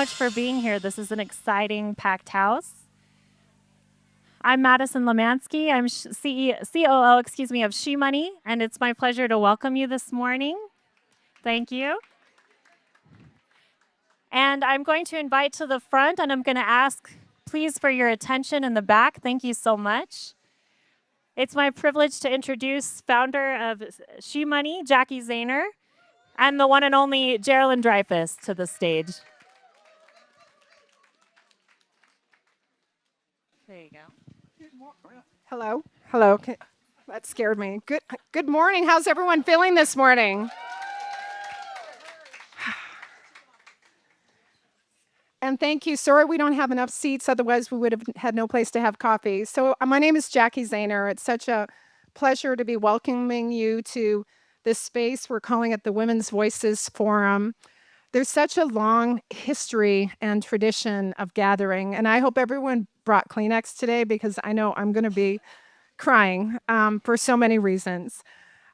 much for being here. This is an exciting, packed house. I'm Madison Lemansky. I'm COO, of SheMoney, and it's my pleasure to welcome you this morning. Thank you. And I'm going to invite to the front, and I'm going to ask, please, for your attention in the back. Thank you so much. It's my privilege to introduce founder of SheMoney, Jacki Zehner, and the one and only Geralyn Dreyfous to the stage. There you go. Hello. Hello. That scared me. Good morning. How's everyone feeling this morning? And thank you. Sorry we don't have enough seats, otherwise we would have had no place to have coffee. So my name is Jacki Zehner. It's such a pleasure to be welcoming you to this space. We're calling it the Women's Voices Forum. There's such a long history and tradition of gathering, and I hope everyone brought Kleenex today because I know I'm going to be crying for so many reasons.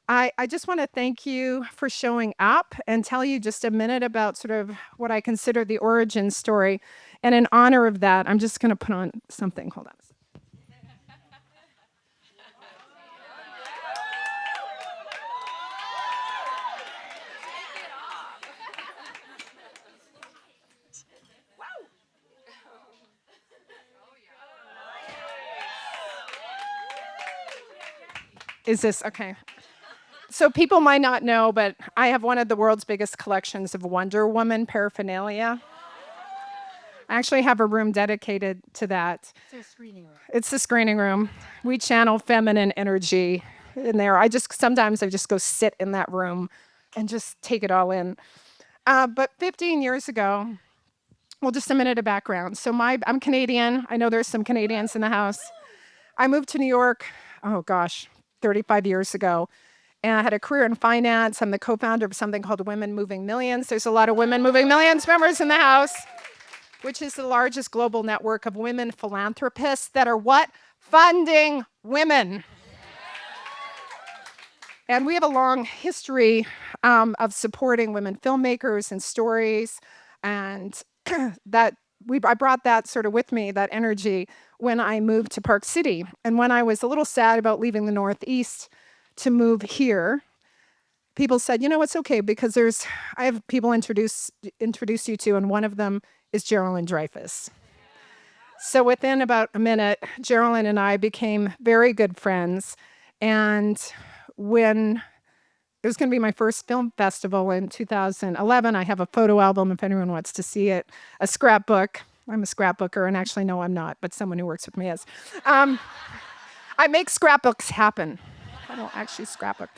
I just want to thank you for showing up and tell you just a minute about sort of what I consider the origin story. And in honor of that, I'm just going to put on something. Hold on. Is this okay? So people might not know, but I have one of the world's biggest collections of Wonder Woman paraphernalia. I actually have a room dedicated to that. It's a screening room. It's the screening room. We channel feminine energy in there. Sometimes I just go sit in that room and just take it all in. But 15 years ago, well, just a minute of background. So I'm Canadian. I know there's some Canadians in the house. I moved to New York, 35 years ago. And I had a career in finance. I'm the co-founder of something called Women Moving Millions. There's a lot of Women Moving Millions members in the house, which is the largest global network of women philanthropists that are what? Funding women. And we have a long history of supporting women filmmakers and stories. And I brought that sort of with me, that energy, when I moved to Park City. And when I was a little sad about leaving the Northeast to move here, people said, it's okay because I have people introduce you to, and one of them is Geralyn Dreyfous. So within about a minute, Geralyn and I became very good friends. And when it was going to be my first film festival in 2011, I have a photo album if anyone wants to see it, a scrapbook. I'm a scrapbooker, and actually, no, I'm not, but someone who works with me is. I make scrapbooks happen. I don't actually scrapbook.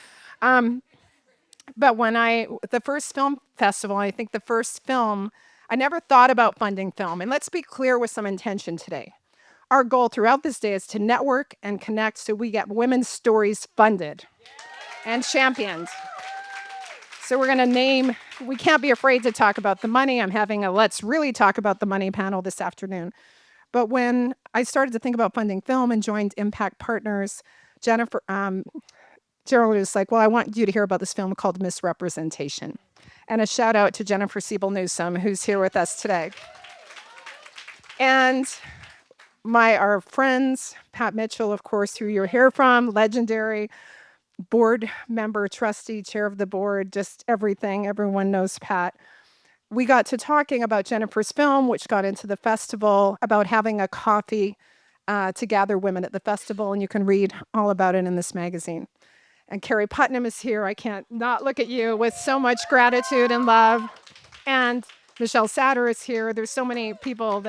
But the first film festival, I think the first film, I never thought about funding film. And let's be clear with some intention today. Our goal throughout this day is to network and connect so we get women's stories funded and championed. So we're going to we can't be afraid to talk about the money. I'm having a Let's Really Talk About the Money panel this afternoon. But when I started to think about funding film and joined Impact Partners, Geralyn was like, well, I want you to hear about this film called Misrepresentation. And a shout out to Jennifer Siebel Newsom, who's here with us today. And our friends, Pat Mitchell, of course, who you'll hear from, legendary board member, trustee, chair of the board, just everything. Everyone knows Pat. We got to talking about Jennifer's film, which got into the festival, about having a coffee to gather women at the festival, and you can read all about it in this magazine. And Carrie Putnam is here. I can't not look at you with so much gratitude and love. And Michelle Satter is here. There's so many people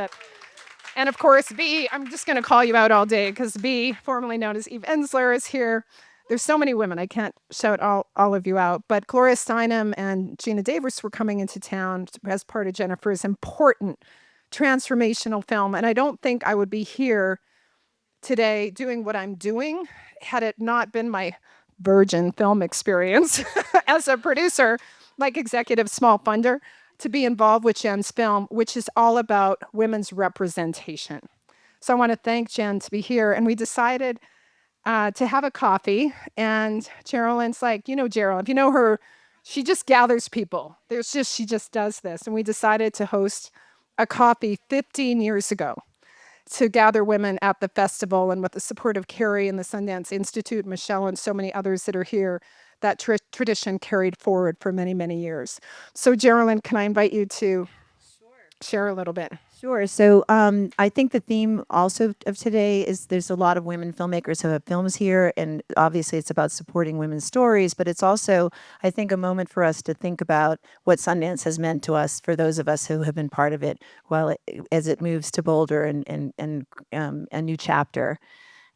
and of course, B, I'm just going to call you out all day because B, formerly known as Eve Ensler, is here. There's so many women. I can't shout all of you out. But Gloria Steinem and Geena Davis were coming into town as part of Jennifer's important transformational film. And I don't think I would be here today doing what I'm doing had it not been my virgin film experience as a producer, like executive small funder, to be involved with Jen's film, which is all about women's representation. So I want to thank Jen to be here. And we decided to have a coffee. And Geralyn's like, Geralyn, if you know her, she just gathers people. She just does this. And we decided to host a coffee 15 years ago to gather women at the festival, and with the support of Carrie and the Sundance Institute, Michelle, and so many others that are here, that tradition carried forward for many, many years. So Geralyn, can I invite you to share a little bit? Sure. So I think the theme also of today is there's a lot of women filmmakers who have films here, and obviously it's about supporting women's stories, but it's also, I think, a moment for us to think about what Sundance has meant to us, for those of us who have been part of it, as it moves to Boulder and a new chapter.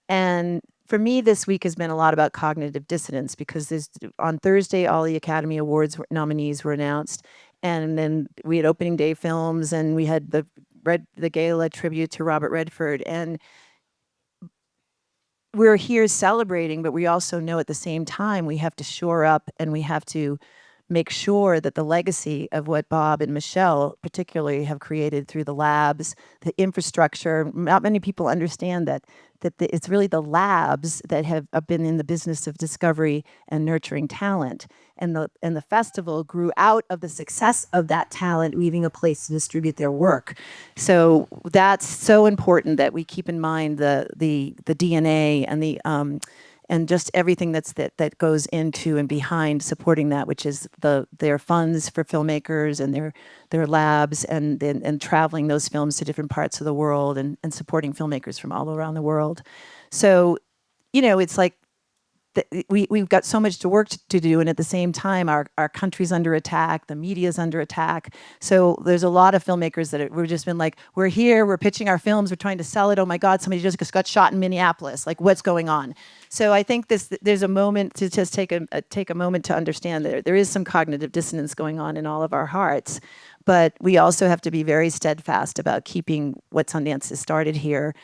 And for me, this week has been a lot about cognitive dissonance, because on Thursday, all the Academy Awards nominees were announced. And then we had opening day films, and we had the gala tribute to Robert Redford. And we're here celebrating, but we also know at the same time we have to shore up, and we have to make sure that the legacy of what Bob and Michelle particularly have created through the labs, the infrastructure. Not many people understand that it's really the labs that have been in the business of discovery and nurturing talent. And the festival grew out of the success of that talent, leaving a place to distribute their work. So that's so important that we keep in mind the DNA and the and just everything that goes into and behind supporting that, which is their funds for filmmakers and their labs, and traveling those films to different parts of the world, and supporting filmmakers from all around the world. So, it's like we've got so much work to do, and at the same time, our country's under attack, the media's under attack. So there's a lot of filmmakers that we've just been like, we're here, we're pitching our films, we're trying to sell it. Oh my God, somebody just got shot in Minneapolis. Like, what's going on? So I think there's a moment to just take a moment to understand that there is some cognitive dissonance going on in all of our hearts, but we also have to be very steadfast about keeping what Sundance has started here.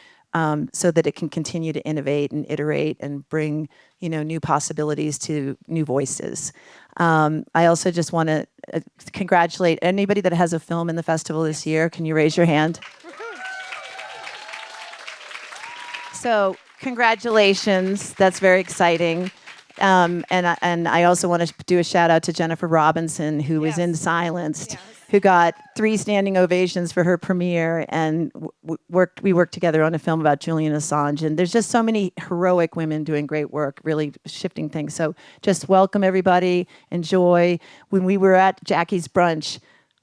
So that it can continue to innovate and iterate and bring, new possibilities to new voices. I also just want to congratulate anybody that has a film in the festival this year. Can you raise your hand? So congratulations, that's very exciting. And I also want to do a shout out to Jennifer Robinson, who was in Silenced. Yes. Who got 3 standing ovations for her premiere, and we worked together on a film about Julian Assange. And there's just so many heroic women doing great work, really shifting things. So just welcome everybody, enjoy. When we were at Jacki's brunch,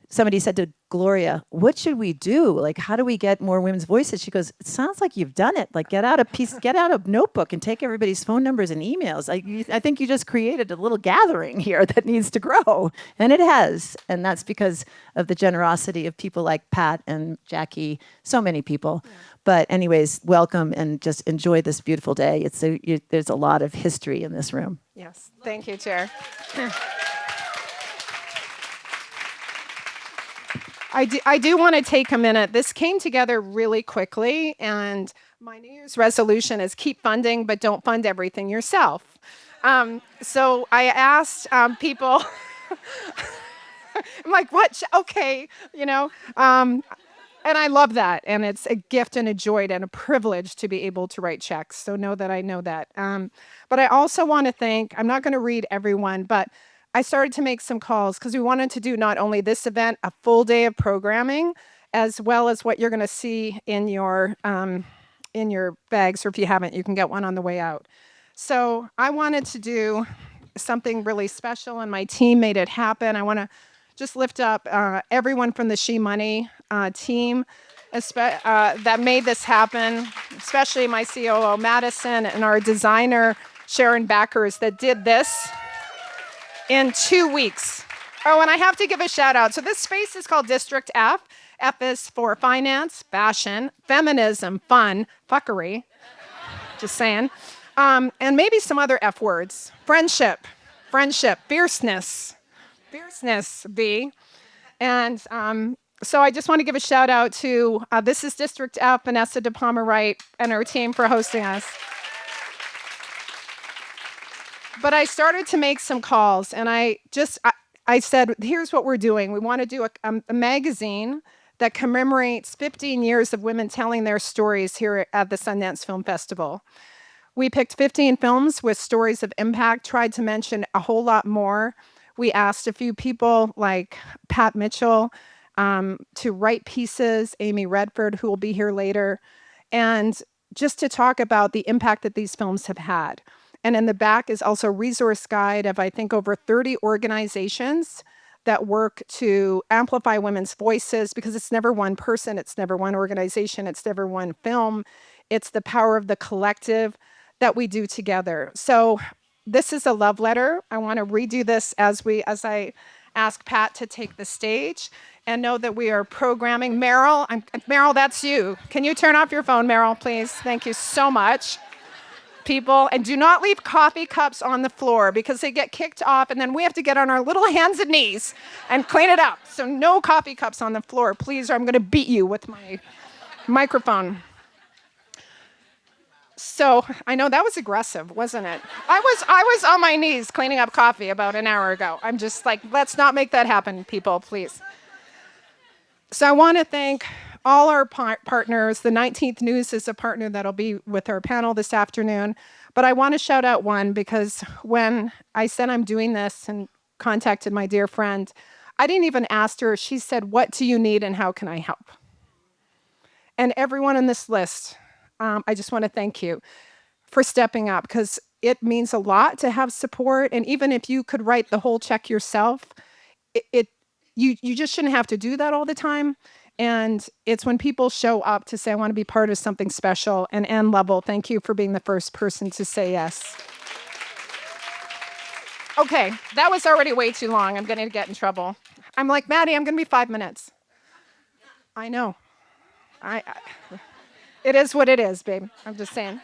somebody said to Gloria, what should we do? Like, how do we get more women's voices? She goes, it sounds like you've done it. Like, get out a notebook and take everybody's phone numbers and emails. I think you just created a little gathering here that needs to grow. And it has. And that's because of the generosity of people like Pat and Jacki, so many people. Yeah. But anyways, welcome, and just enjoy this beautiful day. There's a lot of history in this room. Yes. Thank you, Chair. I do want to take a minute. This came together really quickly, and my New Year's resolution is keep funding, but don't fund everything yourself. So I asked people, I'm like, what? Okay, and I love that, and it's a gift and a joy and a privilege to be able to write checks. So know that I know that. But I also want to thank, I'm not going to read everyone, but I started to make some calls because we wanted to do not only this event, a full day of programming, as well as what you're going to see in your bags, or if you haven't, you can get one on the way out. So I wanted to do something really special, and my team made it happen. I want to just lift up everyone from the SheMoney team that made this happen, especially my COO, Madison, and our designer, Sharon Backers, that did this in 2 weeks. Oh, and I have to give a shout out. So this space is called District F. F is for finance, fashion, feminism, fun, fuckery. Just saying. And maybe some other F words. Friendship, fierceness, B. And so I just want to give a shout out to, this is District F, Vanessa De Palma Wright, and her team for hosting us. But I started to make some calls, and I said, here's what we're doing. We want to do a magazine that commemorates 15 years of women telling their stories here at the Sundance Film Festival. We picked 15 films with stories of impact, tried to mention a whole lot more. We asked a few people like Pat Mitchell, to write pieces, Amy Redford, who will be here later, and just to talk about the impact that these films have had. And in the back is also a resource guide of, I think, over 30 organizations that work to amplify women's voices, because it's never one person, it's never one organization, it's never one film. It's the power of the collective that we do together. So this is a love letter. I want to redo this as I ask Pat to take the stage, and know that we are programming. Meryl, that's you. Can you turn off your phone, Meryl, please? Thank you so much. People, and do not leave coffee cups on the floor, because they get kicked off and then we have to get on our little hands and knees and clean it up. So no coffee cups on the floor, please, or I'm going to beat you with my microphone. So I know that was aggressive, wasn't it? I was on my knees cleaning up coffee about an hour ago. I'm just like, let's not make that happen, people, please. So I want to thank all our partners. The 19th News is a partner that'll be with our panel this afternoon. But I want to shout out one, because when I said I'm doing this and contacted my dear friend, I didn't even ask her. She said, "What do you need and how can I help?" And everyone on this list, I just want to thank you for stepping up, because it means a lot to have support. And even if you could write the whole check yourself, you just shouldn't have to do that all the time. And it's when people show up to say, I want to be part of something special. And Ann Lovell, thank you for being the first person to say yes. Okay, that was already way too long. I'm going to get in trouble. I'm like, Maddie, I'm going to be 5 minutes. I know. It is what it is, babe. I'm just saying.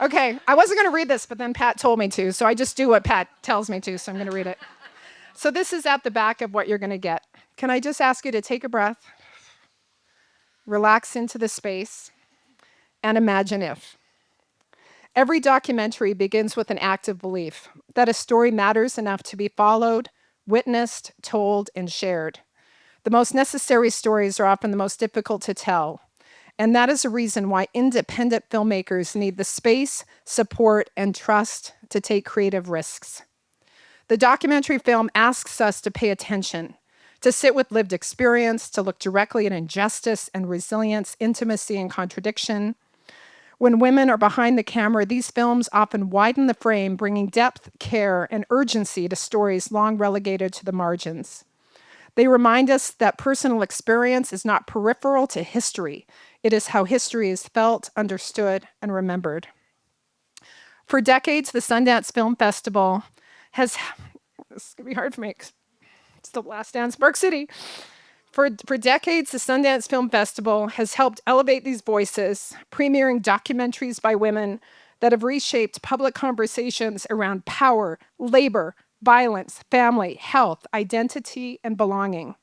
Okay, I wasn't going to read this, but then Pat told me to. So I just do what Pat tells me to, so I'm going to read it. So this is at the back of what you're going to get. Can I just ask you to take a breath, relax into the space, and imagine if. Every documentary begins with an act of belief that a story matters enough to be followed, witnessed, told, and shared. The most necessary stories are often the most difficult to tell. And that is a reason why independent filmmakers need the space, support, and trust to take creative risks. The documentary film asks us to pay attention, to sit with lived experience, to look directly at injustice and resilience, intimacy and contradiction. When women are behind the camera, these films often widen the frame, bringing depth, care, and urgency to stories long relegated to the margins. They remind us that personal experience is not peripheral to history. It is how history is felt, understood, and remembered. For decades, the Sundance Film Festival has, this is going to be hard for me, it's the last dance, Spark City. For decades, the Sundance Film Festival has helped elevate these voices, premiering documentaries by women that have reshaped public conversations around power, labor, violence, family, health, identity, and belonging.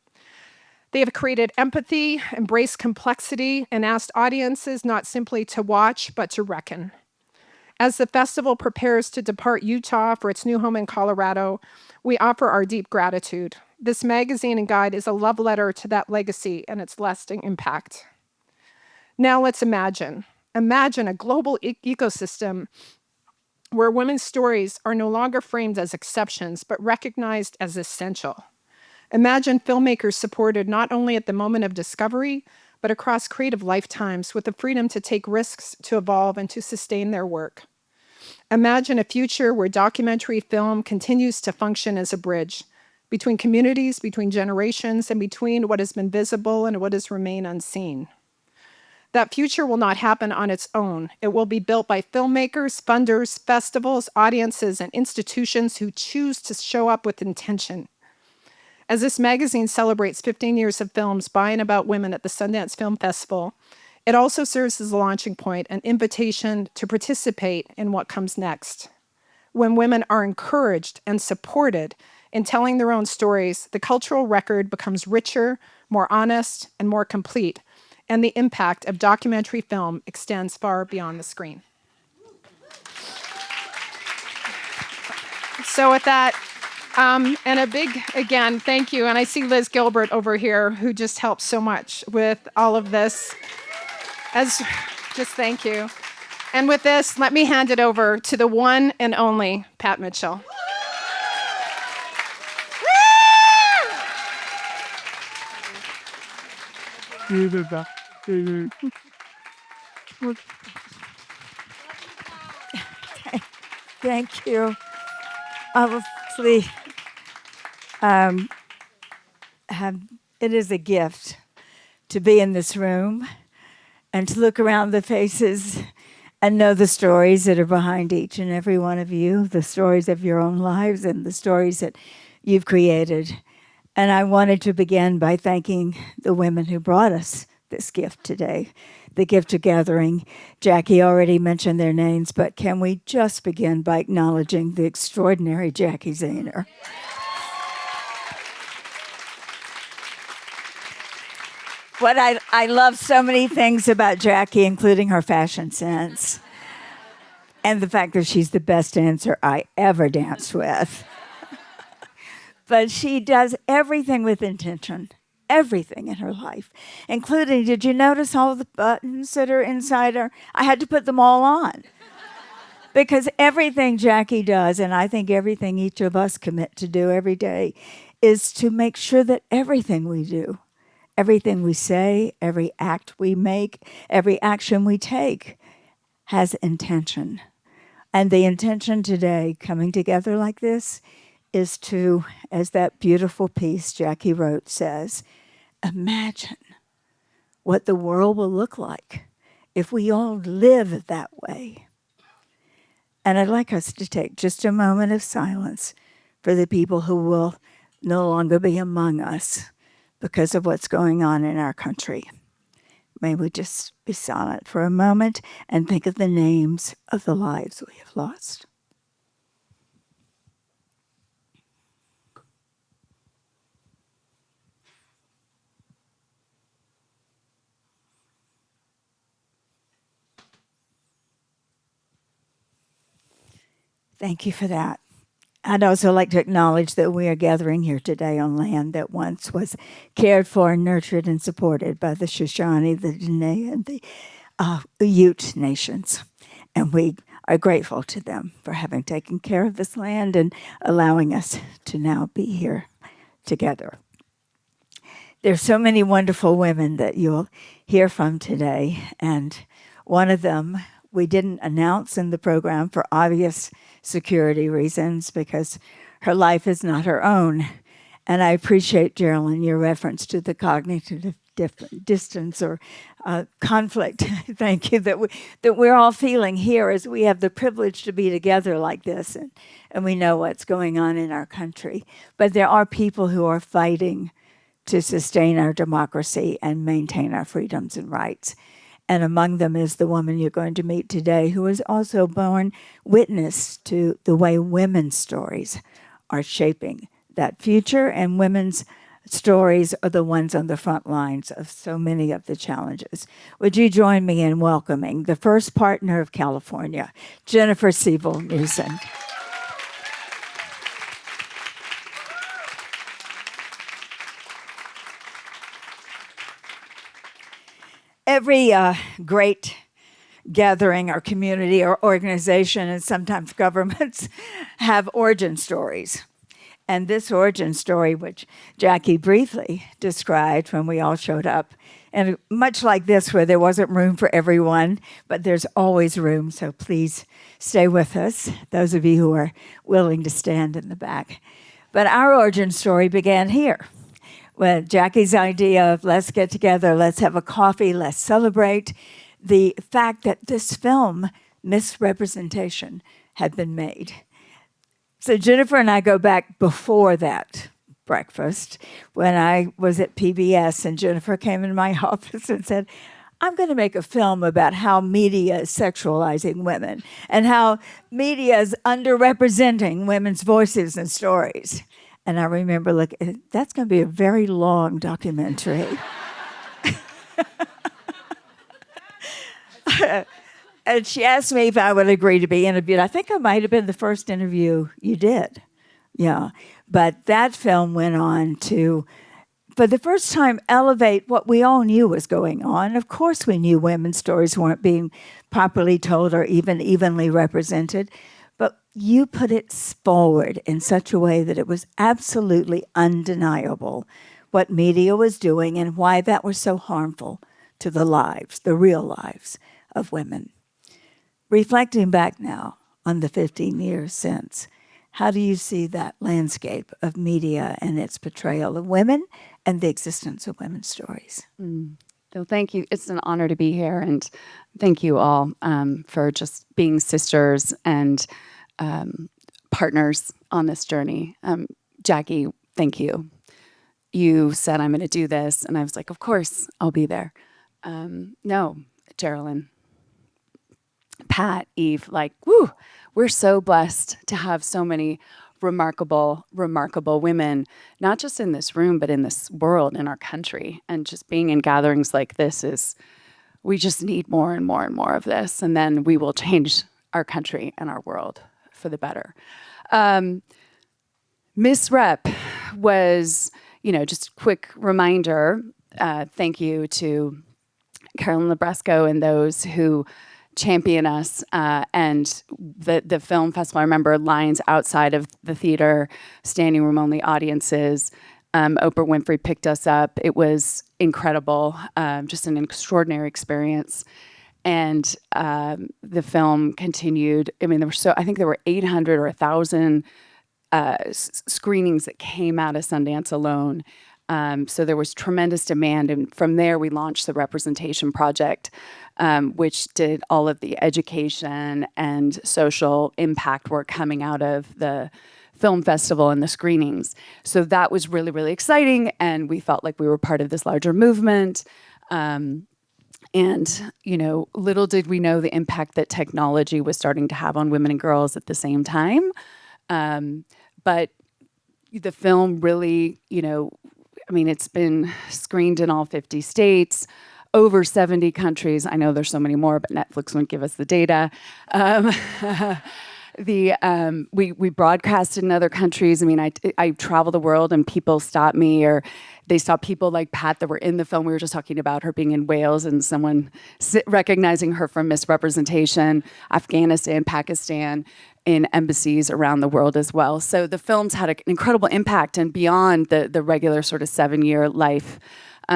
They have created empathy, embraced complexity, and asked audiences not simply to watch, but to reckon. As the festival prepares to depart Utah for its new home in Colorado, we offer our deep gratitude. This magazine and guide is a love letter to that legacy and its lasting impact. Now let's imagine a global ecosystem where women's stories are no longer framed as exceptions, but recognized as essential. Imagine filmmakers supported not only at the moment of discovery, but across creative lifetimes with the freedom to take risks, to evolve, and to sustain their work. Imagine a future where documentary film continues to function as a bridge between communities, between generations, and between what has been visible and what has remained unseen. That future will not happen on its own. It will be built by filmmakers, funders, festivals, audiences, and institutions who choose to show up with intention. As this magazine celebrates 15 years of films by and about women at the Sundance Film Festival, it also serves as a launching point, an invitation to participate in what comes next. When women are encouraged and supported in telling their own stories, the cultural record becomes richer, more honest, and more complete, and the impact of documentary film extends far beyond the screen. So with that, and a big, again, thank you. And I see Liz Gilbert over here, who just helped so much with all of this. Just thank you. And with this, let me hand it over to the one and only Pat Mitchell. Thank you. Obviously, it is a gift to be in this room and to look around the faces and know the stories that are behind each and every one of you, the stories of your own lives and the stories that you've created. And I wanted to begin by thanking the women who brought us this gift today, the gift of gathering. Jacki already mentioned their names, but can we just begin by acknowledging the extraordinary Jacki Zehner? What I love so many things about Jacki, including her fashion sense, and the fact that she's the best dancer I ever danced with. But she does everything with intention, everything in her life, including, did you notice all the buttons that are inside her? I had to put them all on. Because everything Jacki does, and I think everything each of us commit to do every day, is to make sure that everything we do, everything we say, every act we make, every action we take has intention. And the intention today, coming together like this, is to, as that beautiful piece Jacki wrote says, imagine what the world will look like if we all live that way. And I'd like us to take just a moment of silence for the people who will no longer be among us because of what's going on in our country. May we just be silent for a moment and think of the names of the lives we have lost. Thank you for that. I'd also like to acknowledge that we are gathering here today on land that once was cared for, nurtured, and supported by the Shoshone, the Dene, and the Ute nations. And we are grateful to them for having taken care of this land and allowing us to now be here together. There's so many wonderful women that you'll hear from today, and one of them we didn't announce in the program for obvious security reasons because her life is not her own. And I appreciate, Geralyn, your reference to the cognitive distance or conflict. Thank you, that we're all feeling here as we have the privilege to be together like this, and we know what's going on in our country. But there are people who are fighting to sustain our democracy and maintain our freedoms and rights. And among them is the woman you're going to meet today, who has also borne witness to the way women's stories are shaping that future, and women's stories are the ones on the front lines of so many of the challenges. Would you join me in welcoming the first partner of California, Jennifer Siebel Newsom. Every great gathering or community or organization, and sometimes governments, have origin stories. And this origin story, which Jacki briefly described when we all showed up, and much like this where there wasn't room for everyone, but there's always room, so please stay with us, those of you who are willing to stand in the back. But our origin story began here. With Jacki's idea of let's get together, let's have a coffee, let's celebrate the fact that this film, Misrepresentation, had been made. So Jennifer and I go back before that breakfast when I was at PBS, and Jennifer came in my office and said, I'm going to make a film about how media is sexualizing women and how media is underrepresenting women's voices and stories. And I remember, look, that's going to be a very long documentary. And she asked me if I would agree to be interviewed. I think I might have been the first interview you did. Yeah. But that film went on to, for the first time, elevate what we all knew was going on. Of course, we knew women's stories weren't being properly told or even evenly represented. But you put it forward in such a way that it was absolutely undeniable what media was doing and why that was so harmful to the lives, the real lives of women. Reflecting back now on the 15 years since, how do you see that landscape of media and its portrayal of women and the existence of women's stories? So thank you. It's an honor to be here, and thank you all for just being sisters and partners on this journey. Jacki, thank you. You said, I'm going to do this, and I was like, of course, I'll be there. No, Geralyn, Pat, Eve, like, woo, we're so blessed to have so many remarkable women, not just in this room, but in this world, in our country. And just being in gatherings like this we just need more and more and more of this. And then we will change our country and our world for the better. Miss Rep was, just a quick reminder, thank you to Geralyn Labresco and those who champion us, and the film festival. I remember lines outside of the theater, standing room only audiences. Oprah Winfrey picked us up. It was incredible, just an extraordinary experience. And the film continued. I mean, I think there were 800 or 1,000 screenings that came out of Sundance alone. So there was tremendous demand, and from there we launched the Representation Project, which did all of the education and social impact work coming out of the film festival and the screenings. So that was really, really exciting, and we felt like we were part of this larger movement. And, little did we know the impact that technology was starting to have on women and girls at the same time. But the film really, it's been screened in all 50 states, over 70 countries. I know there's so many more, but Netflix won't give us the data. We broadcast in other countries. I mean, I travel the world, and people stop me, or they stop people like Pat that were in the film. We were just talking about her being in Wales and someone recognizing her from misrepresentation, Afghanistan, Pakistan, in embassies around the world as well. So the film's had an incredible impact, and beyond the regular sort of 7-year life,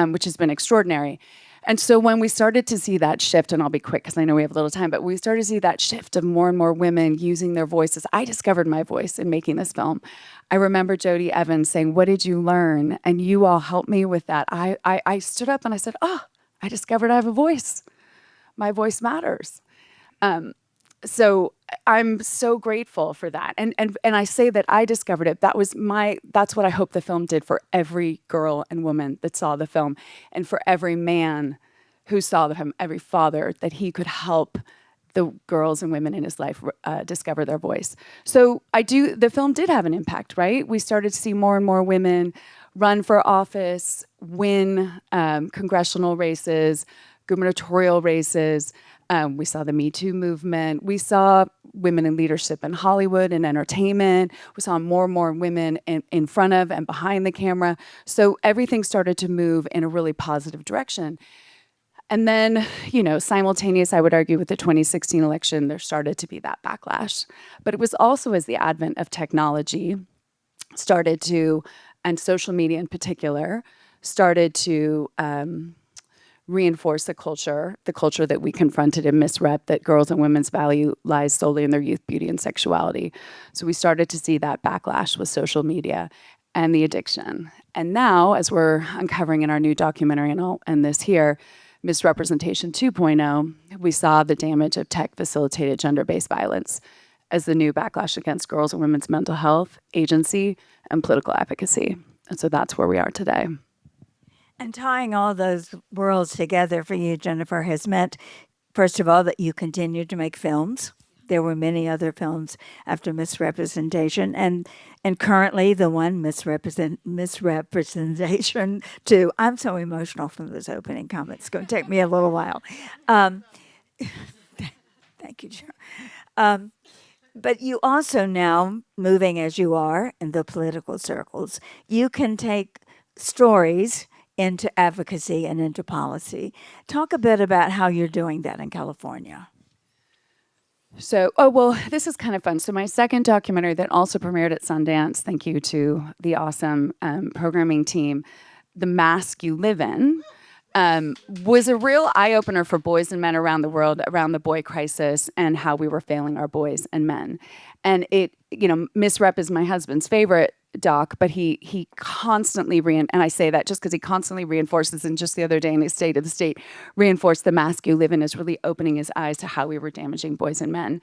which has been extraordinary. And so when we started to see that shift, and I'll be quick because I know we have a little time, but we started to see that shift of more and more women using their voices. I discovered my voice in making this film. I remember Jodie Evans saying, "What did you learn?" And you all helped me with that. I stood up and I said, I discovered I have a voice. My voice matters. So I'm so grateful for that. And I say that I discovered it. That's what I hope the film did for every girl and woman that saw the film, and for every man who saw the film, every father, that he could help the girls and women in his life discover their voice. So the film did have an impact, right? We started to see more and more women run for office, win congressional races, gubernatorial races. We saw the Me Too movement. We saw women in leadership in Hollywood and entertainment. We saw more and more women in front of and behind the camera. So everything started to move in a really positive direction. And then, simultaneous, I would argue, with the 2016 election, there started to be that backlash. But it was also as the advent of technology started to, and social media in particular, started to reinforce the culture that we confronted in Miss Rep, that girls and women's value lies solely in their youth, beauty, and sexuality. So we started to see that backlash with social media and the addiction. And now, as we're uncovering in our new documentary, and I'll end this here, Misrepresentation 2.0, we saw the damage of tech-facilitated gender-based violence as the new backlash against girls and women's mental health, agency, and political advocacy. And so that's where we are today. And tying all those worlds together for you, Jennifer, has meant, first of all, that you continued to make films. There were many other films after Misrepresentation, and currently the one Misrepresentation 2. I'm so emotional from those opening comments. It's going to take me a little while. Thank you, Joe. But you also now, moving as you are in the political circles, you can take stories into advocacy and into policy. Talk a bit about how you're doing that in California. So, this is kind of fun. So my second documentary that also premiered at Sundance, thank you to the awesome programming team, the mask you live in was a real eye-opener for boys and men around the world around the boy crisis and how we were failing our boys and men. And it, Misrep is my husband's favorite doc, but he constantly and I say that just because he constantly reinforces, and just the other day in his State of the State, reinforced the mask you live in is really opening his eyes to how we were damaging boys and men.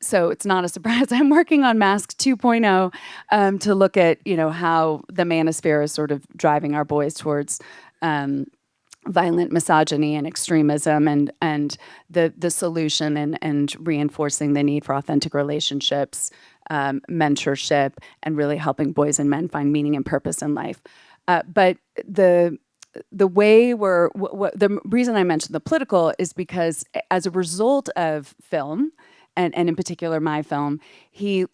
So it's not a surprise. I'm working on Mask 2.0 to look at, how the manosphere is sort of driving our boys towards violent misogyny and extremism, and the solution and reinforcing the need for authentic relationships, mentorship, and really helping boys and men find meaning and purpose in life. But the way the reason I mentioned the political is because as a result of film, and in particular my film, he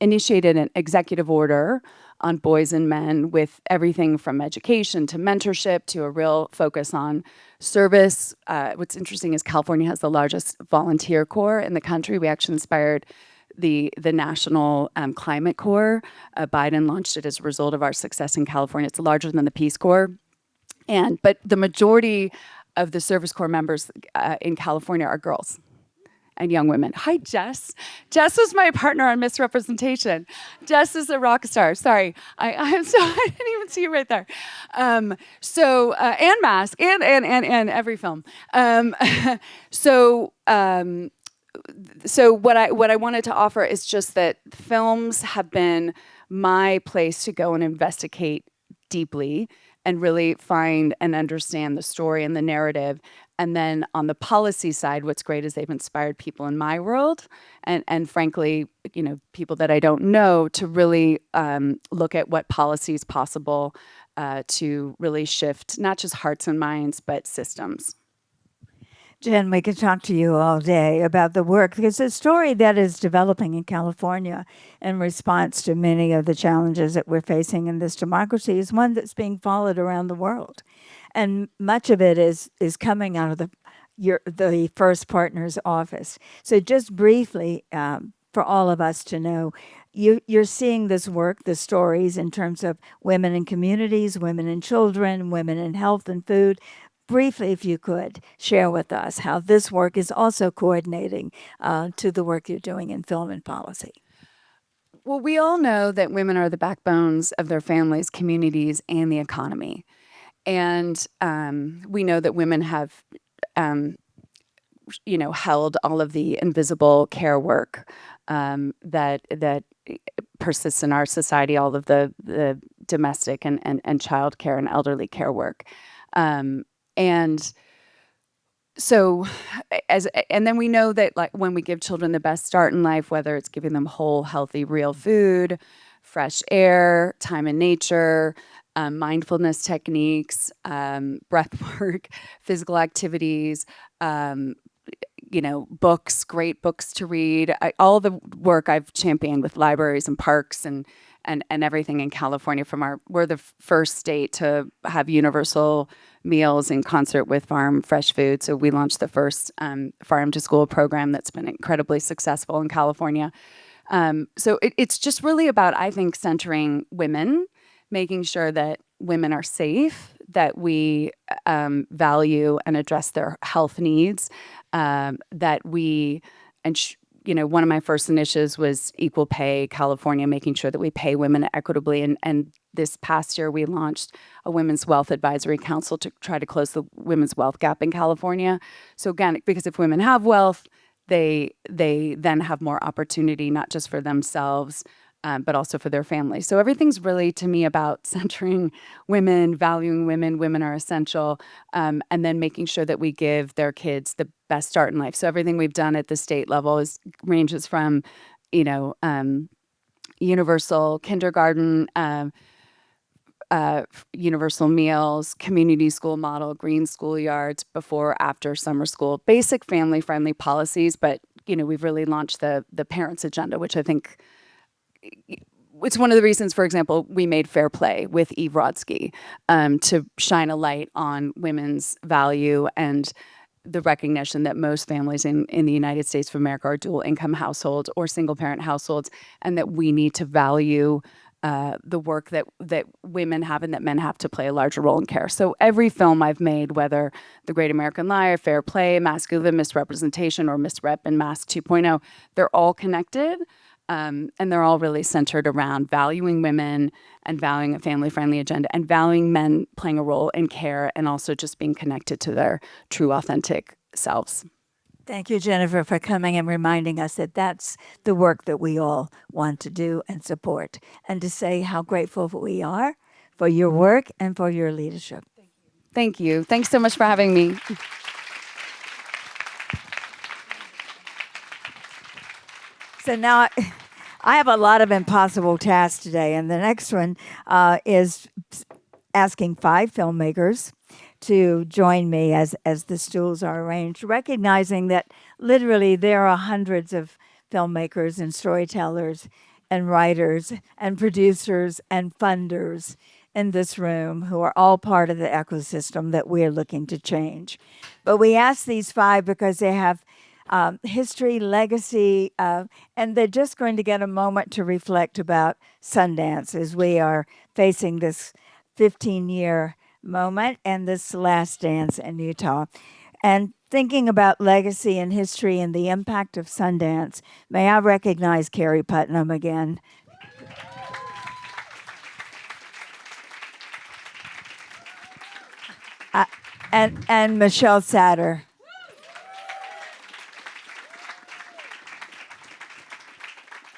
initiated an executive order on boys and men with everything from education to mentorship to a real focus on service. What's interesting is California has the largest volunteer corps in the country. We actually inspired the National Climate Corps. Biden launched it as a result of our success in California. It's larger than the Peace Corps. But the majority of the Service Corps members in California are girls and young women. Hi, Jess. Jess was my partner on Misrepresentation. Jess is a rock star. Sorry, I'm so I didn't even see you right there. And Mask and every film. So what I wanted to offer is just that films have been my place to go and investigate deeply and really find and understand the story and the narrative. And then on the policy side, what's great is they've inspired people in my world and frankly, people that I don't know to really look at what policy is possible to really shift not just hearts and minds, but systems. Jen, we could talk to you all day about the work, because the story that is developing in California in response to many of the challenges that we're facing in this democracy is one that's being followed around the world. And much of it is coming out of the First Partner's office. So just briefly, for all of us to know, you're seeing this work, the stories in terms of women in communities, women and children, women in health and food. Briefly, if you could, share with us how this work is also coordinating to the work you're doing in film and policy. Well, we all know that women are the backbones of their families, communities, and the economy. And we know that women have, held all of the invisible care work that persists in our society, all of the domestic and child care and elderly care work. And so, and then we know that when we give children the best start in life, whether it's giving them whole, healthy, real food, fresh air, time in nature, mindfulness techniques, breath work, physical activities, books, great books to read, all the work I've championed with libraries and parks and everything in California. We're the first state to have universal meals in concert with farm fresh food. So we launched the first farm to school program that's been incredibly successful in California. So it's just really about, I think, centering women, making sure that women are safe, that we value and address their health needs, that we, one of my first initiatives was Equal Pay California, making sure that we pay women equitably. And this past year, we launched a Women's Wealth Advisory Council to try to close the women's wealth gap in California. So again, because if women have wealth, they then have more opportunity, not just for themselves, but also for their families. So everything's really, to me, about centering women, valuing women. Women are essential, and then making sure that we give their kids the best start in life. So everything we've done at the state level ranges from, universal kindergarten, universal meals, community school model, green schoolyards, before, after summer school, basic family-friendly policies. But we've really launched the parents' agenda, which I think it's one of the reasons, for example, we made Fair Play with Eve Rodsky to shine a light on women's value and the recognition that most families in the United States of America are dual income households or single parent households, and that we need to value the work that women have and that men have to play a larger role in care. So every film I've made, whether The Great American Liar, Fair Play, Masculine Misrepresentation, or Misrep and Mask 2.0, they're all connected. And they're all really centered around valuing women and valuing a family-friendly agenda and valuing men playing a role in care and also just being connected to their true, authentic selves. Thank you, Jennifer, for coming and reminding us that that's the work that we all want to do and support, and to say how grateful we are for your work and for your leadership. Thank you. Thanks so much for having me. So now I have a lot of impossible tasks today, and the next one is asking 5 filmmakers to join me as the stools are arranged, recognizing that literally there are hundreds of filmmakers and storytellers and writers and producers and funders in this room who are all part of the ecosystem that we're looking to change. But we ask these 5 because they have history, legacy, and they're just going to get a moment to reflect about Sundance as we are facing this 15-year moment and this last dance in Utah. And thinking about legacy and history and the impact of Sundance, may I recognize Carrie Putnam again? And Michelle Satter.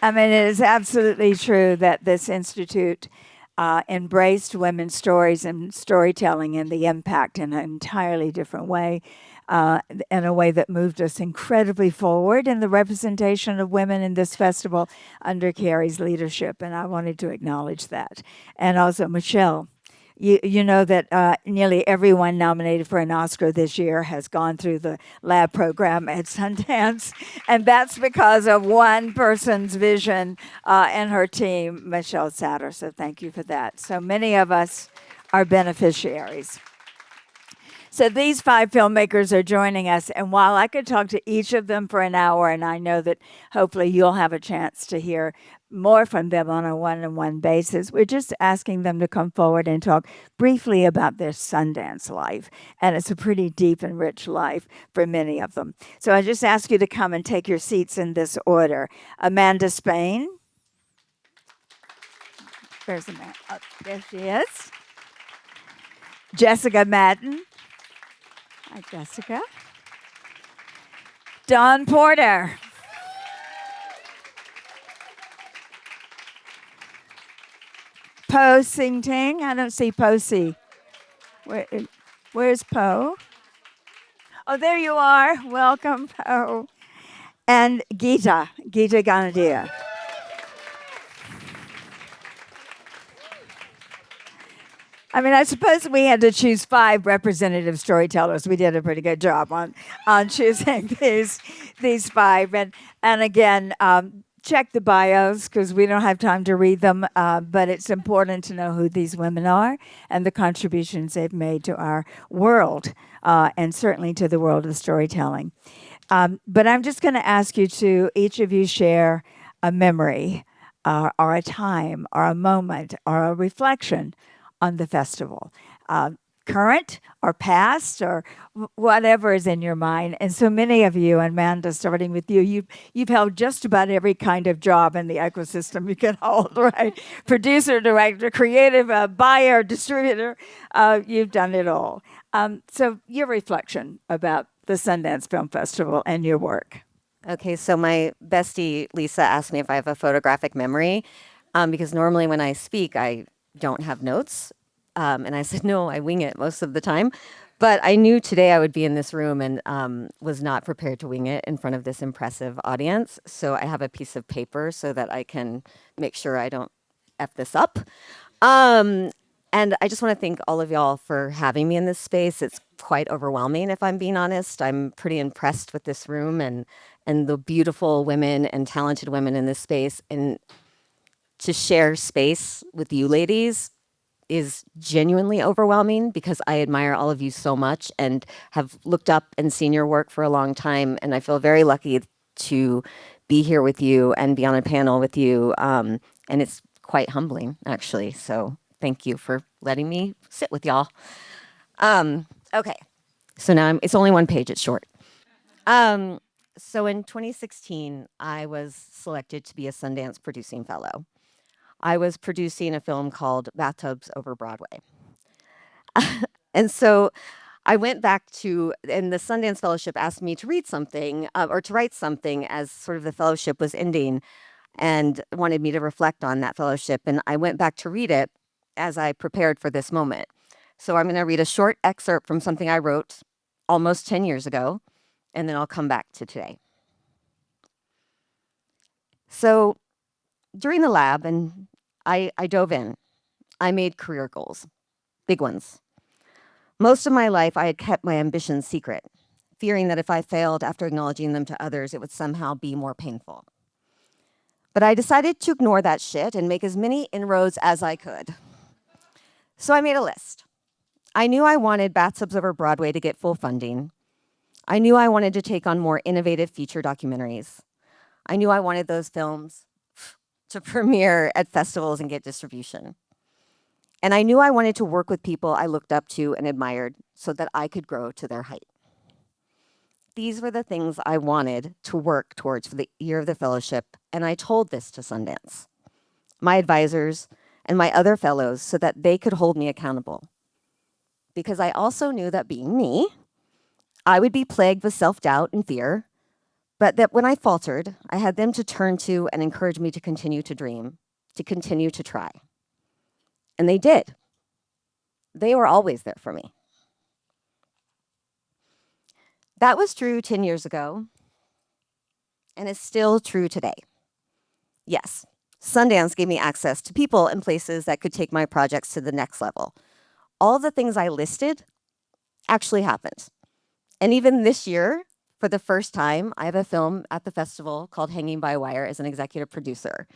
I mean, it is absolutely true that this institute embraced women's stories and storytelling and the impact in an entirely different way, in a way that moved us incredibly forward in the representation of women in this festival under Carrie's leadership. And I wanted to acknowledge that. And also Michelle. You know that nearly everyone nominated for an Oscar this year has gone through the lab program at Sundance, and that's because of one person's vision and her team, Michelle Satter. So thank you for that. So many of us are beneficiaries. So these 5 filmmakers are joining us, and while I could talk to each of them for an hour, and I know that hopefully you'll have a chance to hear more from them on a one-on-one basis, we're just asking them to come forward and talk briefly about their Sundance life. And it's a pretty deep and rich life for many of them. So I just ask you to come and take your seats in this order. Amanda Spain. Where's Amanda? Oh, there she is. Jessica Matten. Hi, Jessica. Dawn Porter. Poh Si Teng. I don't see Poh Si. Where's Poh? Oh, there you are. Welcome, Poh. And Geeta Gandbhir. I mean, I suppose we had to choose 5 representative storytellers. We did a pretty good job on choosing these 5. And again, check the bios because we don't have time to read them, but it's important to know who these women are and the contributions they've made to our world and certainly to the world of storytelling. But I'm just going to ask you to, each of you, share a memory or a time or a moment or a reflection on the festival, current or past or whatever is in your mind. And so many of you, Amanda, starting with you, you've held just about every kind of job in the ecosystem you can hold, right? Producer, director, creative, buyer, distributor, you've done it all. So your reflection about the Sundance Film Festival and your work. Okay, so my bestie, Lisa, asked me if I have a photographic memory, because normally when I speak, I don't have notes. And I said, no, I wing it most of the time. But I knew today I would be in this room and was not prepared to wing it in front of this impressive audience. So I have a piece of paper so that I can make sure I don't F this up. And I just want to thank all of y'all for having me in this space. It's quite overwhelming, if I'm being honest. I'm pretty impressed with this room and the beautiful women and talented women in this space. And to share space with you ladies is genuinely overwhelming because I admire all of you so much and have looked up and seen your work for a long time. And I feel very lucky to be here with you and be on a panel with you. And it's quite humbling, actually. So thank you for letting me sit with y'all. Okay, so now it's only one page, it's short. So in 2016, I was selected to be a Sundance Producing Fellow. I was producing a film called Bathtubs Over Broadway. And so I went back to, and the Sundance Fellowship asked me to read something or to write something as sort of the fellowship was ending and wanted me to reflect on that fellowship. And I went back to read it as I prepared for this moment. So I'm going to read a short excerpt from something I wrote almost 10 years ago, and then I'll come back to today. So during the lab, and I dove in, I made career goals, big ones. Most of my life, I had kept my ambitions secret, fearing that if I failed after acknowledging them to others, it would somehow be more painful. But I decided to ignore that shit and make as many inroads as I could. So I made a list. I knew I wanted Bathtubs Over Broadway to get full funding. I knew I wanted to take on more innovative feature documentaries. I knew I wanted those films to premiere at festivals and get distribution. And I knew I wanted to work with people I looked up to and admired so that I could grow to their height. These were the things I wanted to work towards for the year of the fellowship, and I told this to Sundance, my advisors, and my other fellows so that they could hold me accountable. Because I also knew that being me, I would be plagued with self-doubt and fear, but that when I faltered, I had them to turn to and encourage me to continue to dream, to continue to try. And they did. They were always there for me. That was true 10 years ago, and is still true today. Yes, Sundance gave me access to people and places that could take my projects to the next level. All the things I listed actually happened. And even this year, for the first time, I have a film at the festival called Hanging by a Wire as an executive producer.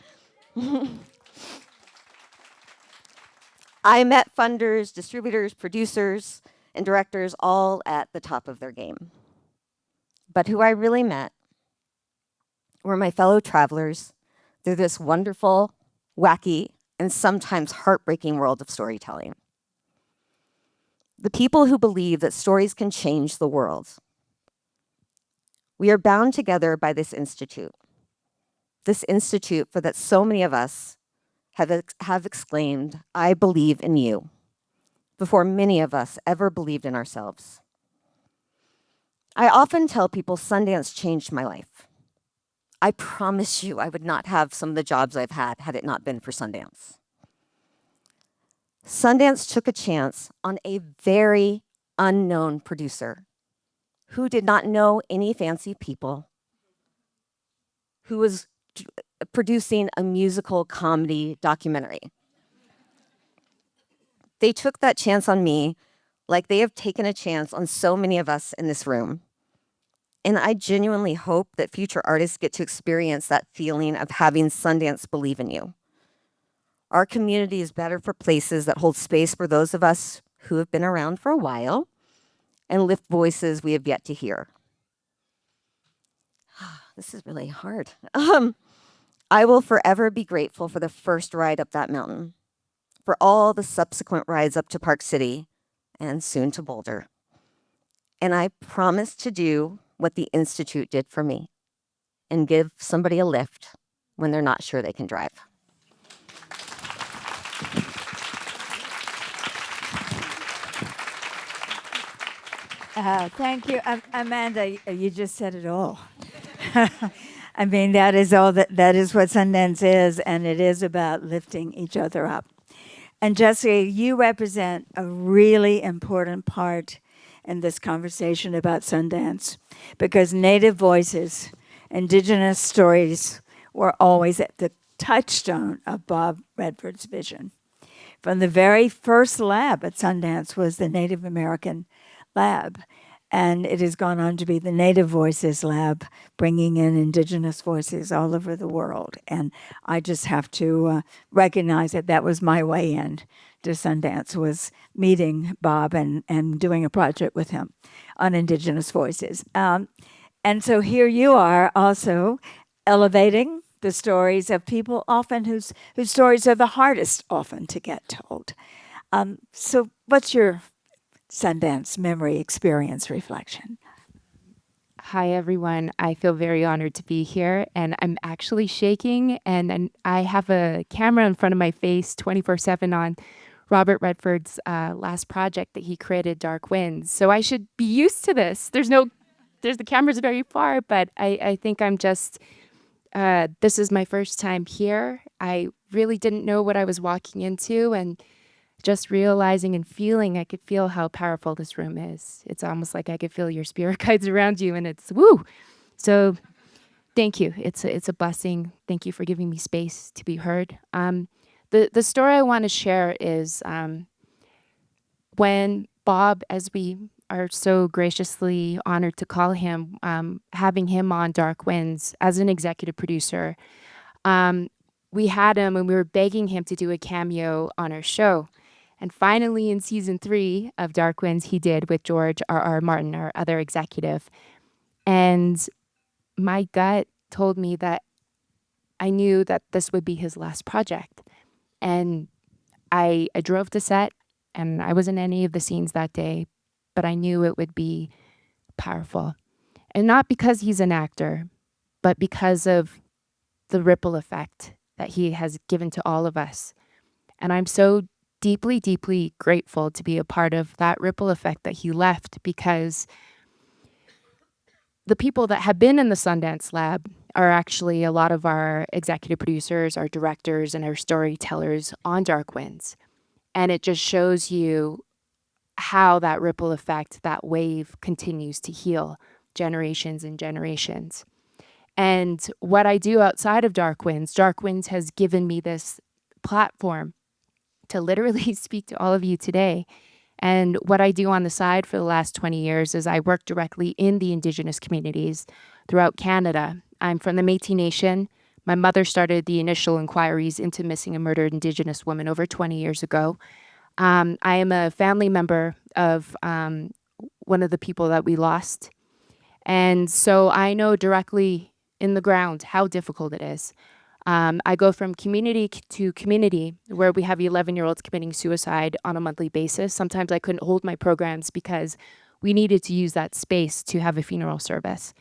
I met funders, distributors, producers, and directors all at the top of their game. But who I really met were my fellow travelers through this wonderful, wacky, and sometimes heartbreaking world of storytelling. The people who believe that stories can change the world. We are bound together by this institute for that so many of us have exclaimed, "I believe in you," before many of us ever believed in ourselves. I often tell people Sundance changed my life. I promise you I would not have some of the jobs I've had it not been for Sundance. Sundance took a chance on a very unknown producer who did not know any fancy people, who was producing a musical comedy documentary. They took that chance on me like they have taken a chance on so many of us in this room. And I genuinely hope that future artists get to experience that feeling of having Sundance believe in you. Our community is better for places that hold space for those of us who have been around for a while and lift voices we have yet to hear. This is really hard. I will forever be grateful for the first ride up that mountain, for all the subsequent rides up to Park City and soon to Boulder. And I promise to do what the Institute did for me and give somebody a lift when they're not sure they can drive. Thank you, Amanda. You just said it all. I mean, that is all. That is what Sundance is, and it is about lifting each other up. And Jacki, you represent a really important part in this conversation about Sundance, because Native voices, Indigenous stories were always at the touchstone of Bob Redford's vision. From the very first lab at Sundance was the Native American lab, and it has gone on to be the Native Voices Lab, bringing in Indigenous voices all over the world. And I just have to recognize that that was my way in to Sundance, was meeting Bob and doing a project with him on Indigenous voices. And so here you are also elevating the stories of people often whose stories are the hardest often to get told. So what's your Sundance memory experience reflection? Hi, everyone. I feel very honored to be here, and I'm actually shaking, and I have a camera in front of my face 24/7 on Robert Redford's last project that he created, Dark Winds. So I should be used to this. There's the camera's very far, but I think I'm just, this is my first time here. I really didn't know what I was walking into, and just realizing and feeling, I could feel how powerful this room is. It's almost like I could feel your spirit guides around you, and it's woo. So thank you. It's a blessing. Thank you for giving me space to be heard. The story I want to share is when Bob, as we are so graciously honored to call him, having him on Dark Winds as an executive producer, we had him and we were begging him to do a cameo on our show. And finally, in season 3 of Dark Winds, he did with George R.R. Martin, our other executive. And my gut told me that I knew that this would be his last project. And I drove to set, and I wasn't in any of the scenes that day, but I knew it would be powerful. And not because he's an actor, but because of the ripple effect that he has given to all of us. And I'm so deeply, deeply grateful to be a part of that ripple effect that he left, because the people that have been in the Sundance Lab are actually a lot of our executive producers, our directors, and our storytellers on Dark Winds. And it just shows you how that ripple effect, that wave, continues to heal generations and generations. And what I do outside of Dark Winds has given me this platform to literally speak to all of you today. And what I do on the side for the last 20 years is I work directly in the Indigenous communities throughout Canada. I'm from the Métis Nation. My mother started the initial inquiries into missing and murdered Indigenous women over 20 years ago. I am a family member of one of the people that we lost. And so I know directly in the ground how difficult it is. I go from community to community where we have 11-year-olds committing suicide on a monthly basis. Sometimes I couldn't hold my programs because we needed to use that space to have a funeral service.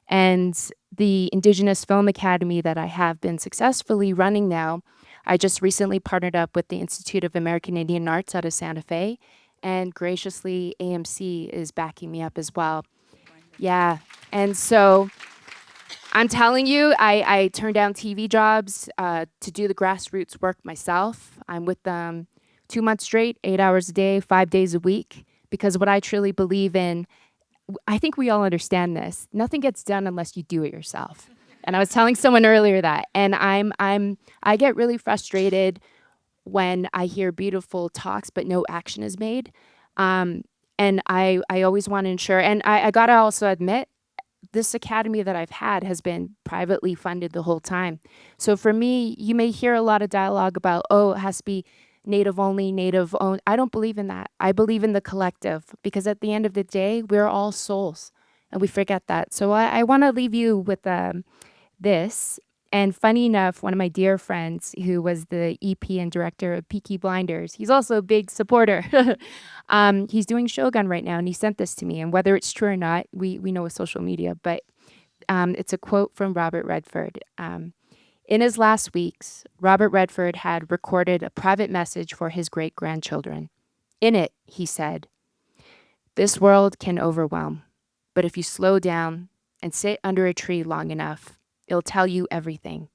And the Indigenous Film Academy that I have been successfully running now, I just recently partnered up with the Institute of American Indian Arts out of Santa Fe, and graciously AMC is backing me up as well. Yeah, and so I'm telling you, I turned down TV jobs to do the grassroots work myself. I'm with them 2 months straight, 8 hours a day, 5 days a week, because what I truly believe in, I think we all understand this. Nothing gets done unless you do it yourself. And I was telling someone earlier that, and I get really frustrated when I hear beautiful talks but no action is made. And I always want to ensure, and I gotta also admit, this academy that I've had has been privately funded the whole time. So for me, you may hear a lot of dialogue about, oh, it has to be Native only, Native owned. I don't believe in that. I believe in the collective, because at the end of the day, we're all souls and we forget that. So I want to leave you with this. And funny enough, one of my dear friends who was the EP and director of Peaky Blinders, he's also a big supporter. He's doing Shogun right now, and he sent this to me. And whether it's true or not, we know with social media, but it's a quote from Robert Redford. In his last weeks, Robert Redford had recorded a private message for his great-grandchildren. In it, he said, "This world can overwhelm, but if you slow down and sit under a tree long enough, it'll tell you everything.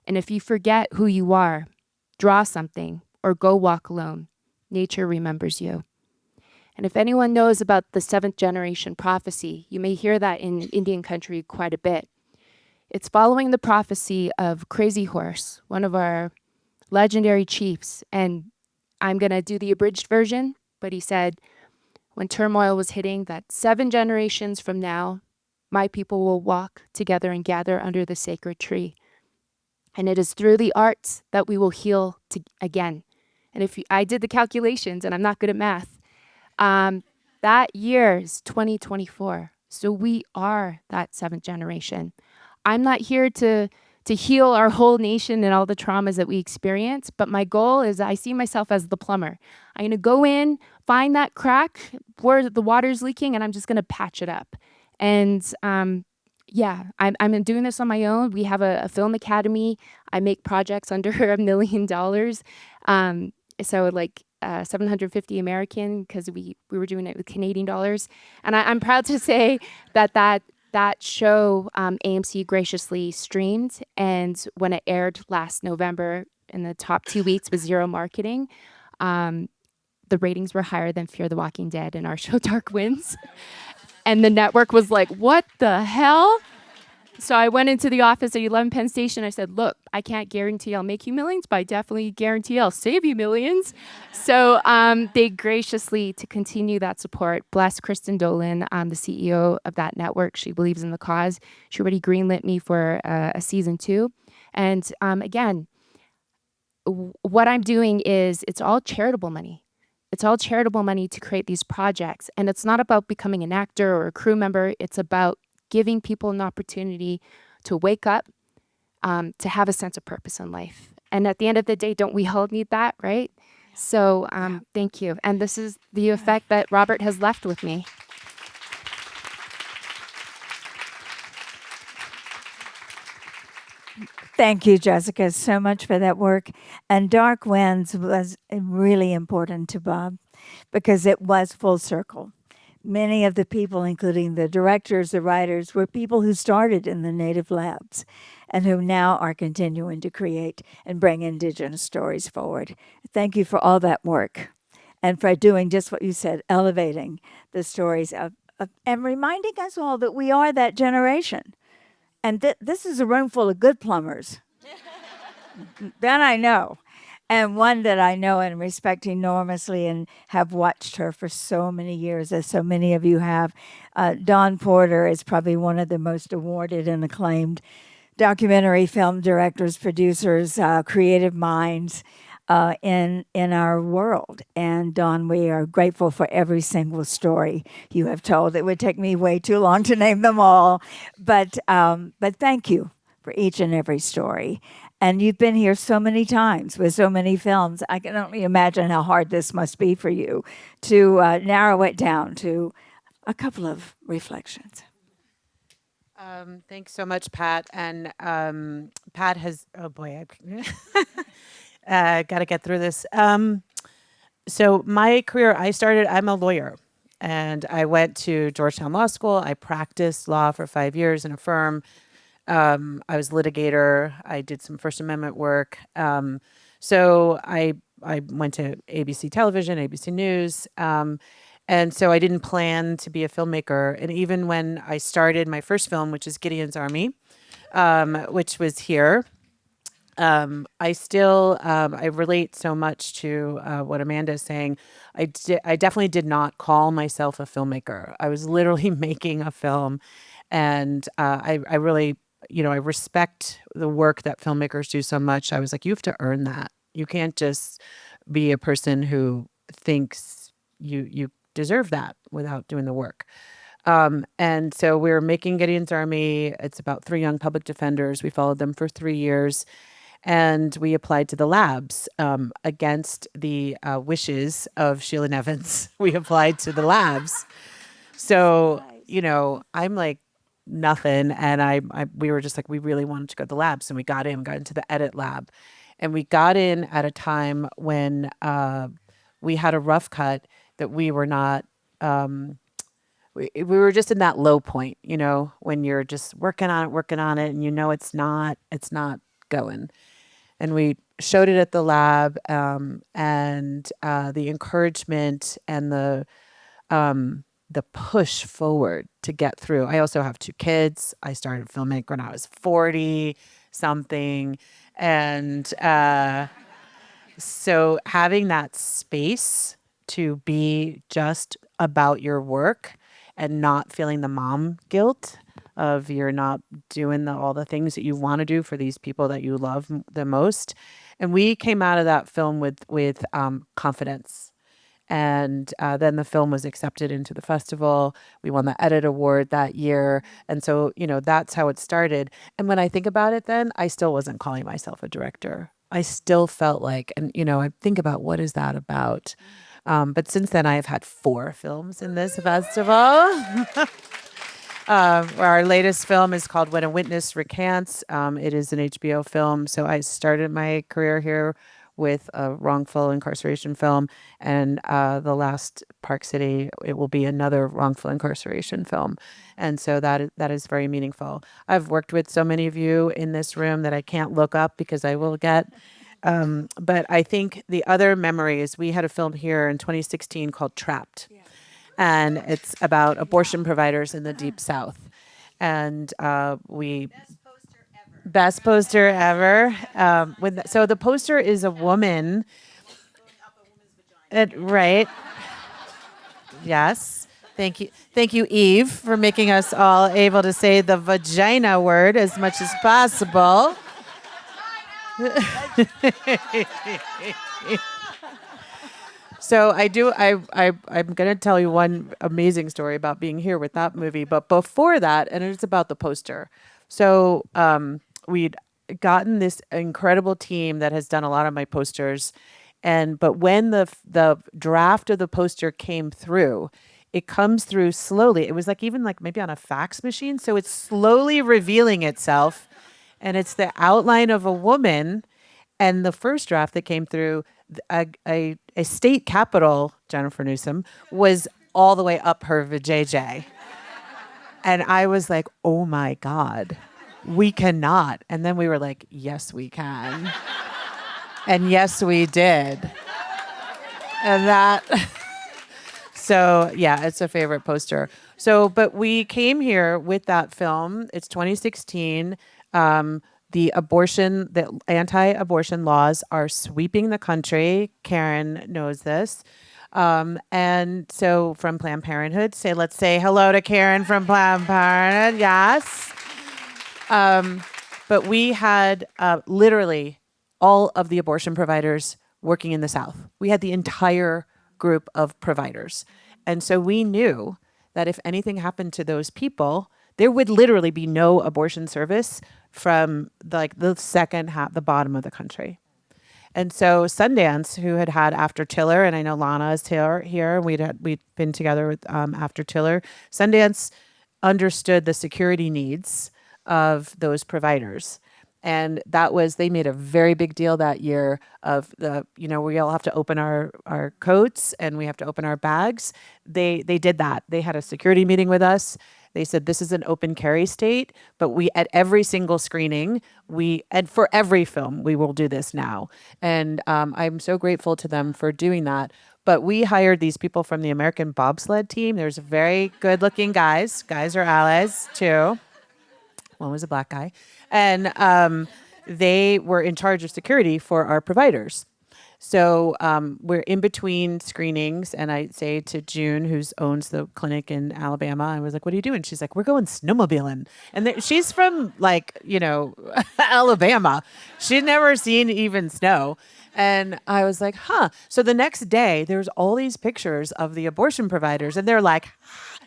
And if you forget who you are, draw something, or go walk alone, nature remembers you." And if anyone knows about the 7th generation prophecy, you may hear that in Indian country quite a bit. It's following the prophecy of Crazy Horse, one of our legendary chiefs. And I'm going to do the abridged version, but he said, when turmoil was hitting, that 7 generations from now, my people will walk together and gather under the sacred tree. And it is through the arts that we will heal again. And if I did the calculations, and I'm not good at math, that year is 2024. So we are that 7th generation. I'm not here to to heal our whole nation and all the traumas that we experience. But my goal is I see myself as the plumber. I'm going to go in, find that crack where the water's leaking, and I'm just going to patch it up. And yeah, I'm doing this on my own. We have a film academy. I make projects under $1 million. So like 750 American, because we were doing it with Canadian dollars. And I'm proud to say that show AMC graciously streamed. And when it aired last November in the top 2 weeks with zero marketing, the ratings were higher than Fear the Walking Dead and our show Dark Winds. And the network was like, what the hell? So I went into the office at 11 Penn Station. I said, look, I can't guarantee I'll make you millions, but I definitely guarantee I'll save you millions. So they graciously, to continue that support, bless Kristen Dolan, the CEO of that network. She believes in the cause. She already greenlit me for a season 2. And again, what I'm doing is it's all charitable money. It's all charitable money to create these projects. And it's not about becoming an actor or a crew member. It's about giving people an opportunity to wake up, to have a sense of purpose in life. And at the end of the day, don't we all need that, right? So thank you. And this is the effect that Robert has left with me. Thank you, Jessica, so much for that work. And Dark Winds was really important to Bob because it was full circle. Many of the people, including the directors, the writers, were people who started in the Native labs and who now are continuing to create and bring Indigenous stories forward. Thank you for all that work and for doing just what you said, elevating the stories and reminding us all that we are that generation. And this is a room full of good plumbers. That I know. And one that I know and respect enormously and have watched her for so many years, as so many of you have. Dawn Porter is probably one of the most awarded and acclaimed documentary film directors, producers, creative minds in our world. And Dawn, we are grateful for every single story you have told. It would take me way too long to name them all, but thank you for each and every story. And you've been here so many times with so many films. I can only imagine how hard this must be for you to narrow it down to a couple of reflections. Thanks so much, Pat. And Pat has, oh boy, I got to get through this. So my career, I'm a lawyer. And I went to Georgetown Law School. I practiced law for 5 years in a firm. I was a litigator. I did some First Amendment work. So I went to ABC Television, ABC News. And so I didn't plan to be a filmmaker. And even when I started my first film, which is Gideon's Army, which was here, I still, I relate so much to what Amanda is saying. I definitely did not call myself a filmmaker. I was literally making a film. And I really, I respect the work that filmmakers do so much. I was like, you have to earn that. You can't just be a person who thinks you deserve that without doing the work. And so we're making Gideon's Army. It's about 3 young public defenders. We followed them for 3 years. And we applied to the labs against the wishes of Sheila Nevins. We applied to the labs. So, I'm like, nothing. And we were just like, we really wanted to go to the labs. And we got into the edit lab. And we got in at a time when we had a rough cut that we were not, we were just in that low point, when you're just working on it and it's not going. And we showed it at the lab and the encouragement and the push forward to get through. I also have 2 kids. I started filming when I was 40 something. And so having that space to be just about your work and not feeling the mom guilt of you're not doing all the things that you want to do for these people that you love the most. And we came out of that film with confidence. And then the film was accepted into the festival. We won the Edit Award that year. And so, that's how it started. And when I think about it then, I still wasn't calling myself a director. I still felt like, and, I think about what is that about? But since then, I have had 4 films in this festival. Our latest film is called When a Witness Recants. It is an HBO film. So I started my career here with a wrongful incarceration film. And the last Park City, it will be another wrongful incarceration film. And so that is very meaningful. I've worked with so many of you in this room that I can't look up because I will get. But I think the other memory is we had a film here in 2016 called Trapped. And it's about abortion providers in the Deep South. And best poster ever. So the poster is a woman. Right. Yes. Thank you, Eve, for making us all able to say the vagina word as much as possible. So I'm going to tell you one amazing story about being here with that movie. But before that, and it's about the poster. So we'd gotten this incredible team that has done a lot of my posters. But when the draft of the poster came through, it comes through slowly. It was even maybe on a fax machine. So it's slowly revealing itself. And it's the outline of a woman. And the first draft that came through, a state capital, Jennifer Newsom, was all the way up her vajayjay. And I was like, oh my God, we cannot. And then we were like, yes, we can. And yes, we did. And so yeah, it's a favorite poster. So, but we came here with that film. It's 2016. The anti-abortion laws are sweeping the country. Karen knows this. And so from Planned Parenthood, let's say hello to Karen from Planned Parenthood. Yes. But we had literally all of the abortion providers working in the South. We had the entire group of providers. And so we knew that if anything happened to those people, there would literally be no abortion service from the second half, the bottom of the country. And so Sundance, who had After Tiller, and I know Lana is here, we'd been together with After Tiller. Sundance understood the security needs of those providers. And they made a very big deal that year of we all have to open our coats and we have to open our bags. They did that. They had a security meeting with us. They said, this is an open carry state, but at every single screening, and for every film, we will do this now. And I'm so grateful to them for doing that. But we hired these people from the American bobsled team. There's very good looking guys. Guys are allies too. One was a black guy. And they were in charge of security for our providers. So we're in between screenings, and I say to June, who owns the clinic in Alabama, I was like, what are you doing? She's like, we're going snowmobiling. And she's from Alabama. She'd never seen even snow. And I was like, huh. So the next day, there's all these pictures of the abortion providers, and they're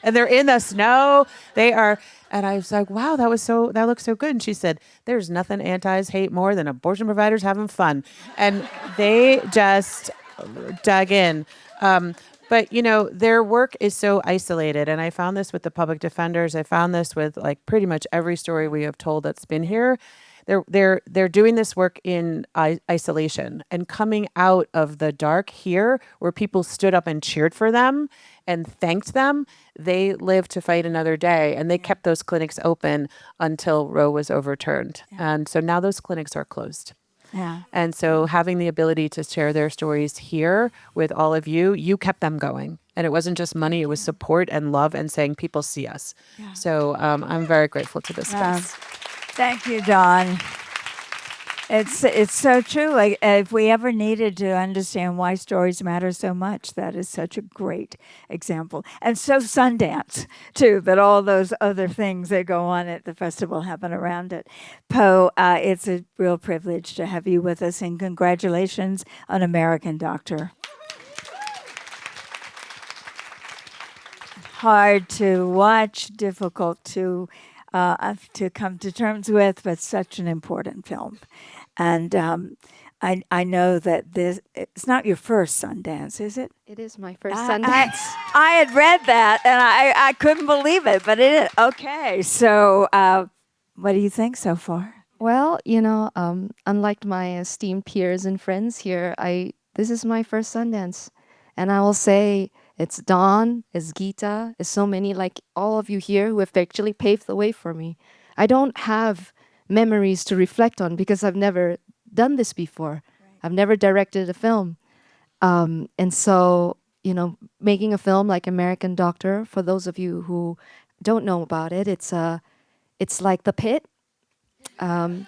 and they're in the snow. They are. And I was like, wow, that looks so good. And she said, there's nothing antis hate more than abortion providers having fun. And they just dug in. But, their work is so isolated. And I found this with the public defenders. I found this with pretty much every story we have told that's been here. They're doing this work in isolation and coming out of the dark here where people stood up and cheered for them and thanked them. They lived to fight another day, and they kept those clinics open until Roe was overturned. Yeah. And so now those clinics are closed. Yeah. And so having the ability to share their stories here with all of you kept them going. And it wasn't just money, it was support and love and saying people see us. Yeah. So I'm very grateful to this space. Thank you, Dawn. It's so true. If we ever needed to understand why stories matter so much, that is such a great example. And so Sundance, too, but all those other things that go on at the festival happen around it. Poh, it's a real privilege to have you with us, and congratulations on American Doctor. hard to watch, difficult to come to terms with, but such an important film. And I know that it's not your first Sundance, is it? It is my first Sundance. I had read that and I couldn't believe it, but it is. Okay, so what do you think so far? Well, unlike my esteemed peers and friends here, this is my first Sundance. And I will say it's Dawn, it's Geeta, it's so many, like all of you here who have actually paved the way for me. I don't have memories to reflect on because I've never done this before. Right. I've never directed a film. And so, making a film like American Doctor, for those of you who don't know about it, it's like The Pit. The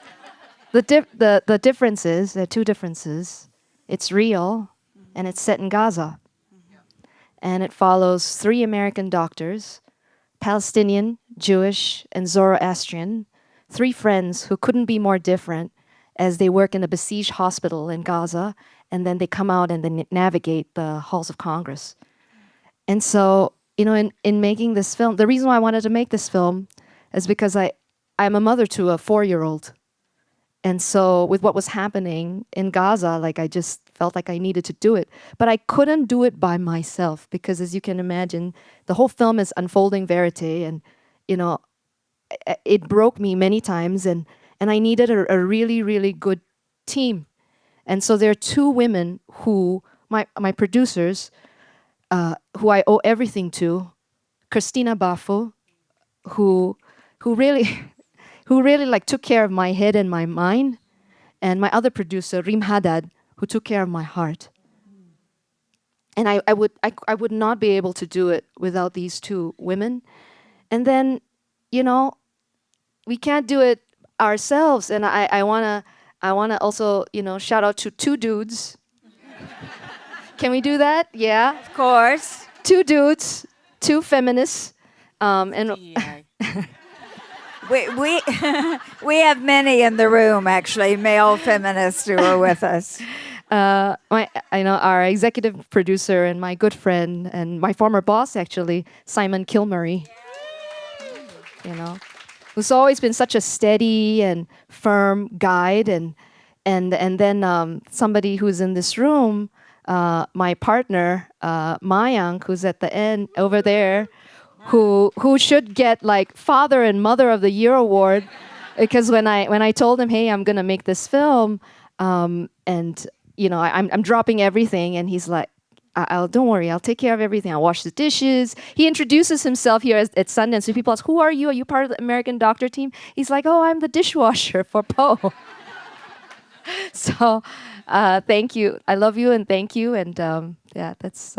differences, there are two differences. It's real, and it's set in Gaza. And it follows 3 American doctors, Palestinian, Jewish, and Zoroastrian, 3 friends who couldn't be more different as they work in a besieged hospital in Gaza, and then they come out and they navigate the halls of Congress. And so, in making this film, the reason why I wanted to make this film is because I'm a mother to a 4-year-old. And so with what was happening in Gaza, I just felt like I needed to do it. But I couldn't do it by myself because, as you can imagine, the whole film is unfolding verite. And, it broke me many times. And I needed a really, really good team. And so there are 2 women who, my producers, who I owe everything to. Christina Bafo, who really... who really took care of my head and my mind, and my other producer, Rim Haddad, who took care of my heart. And I would not be able to do it without these 2 women. And then, we can't do it ourselves. And I wanna also, shout out to 2 dudes. Can we do that? Yeah, Of course. 2 dudes, 2 feminists, and. We have many in the room, actually, male feminists who are with us. Our executive producer and my good friend and my former boss, actually, Simon Kilmurray. Who's always been such a steady and firm guide, and then somebody who's in this room, my partner, Mayank, who's at the end over there. Who should get Father and Mother of the Year award, because when I told him, hey, I'm gonna make this film, and I'm dropping everything, and he's like, don't worry, I'll take care of everything. I'll wash the dishes. He introduces himself here at Sundance. So people ask, who are you? Are you part of the American Doctor team? He's like, oh, I'm the dishwasher for Poh. So, thank you. I love you and thank you, and that's.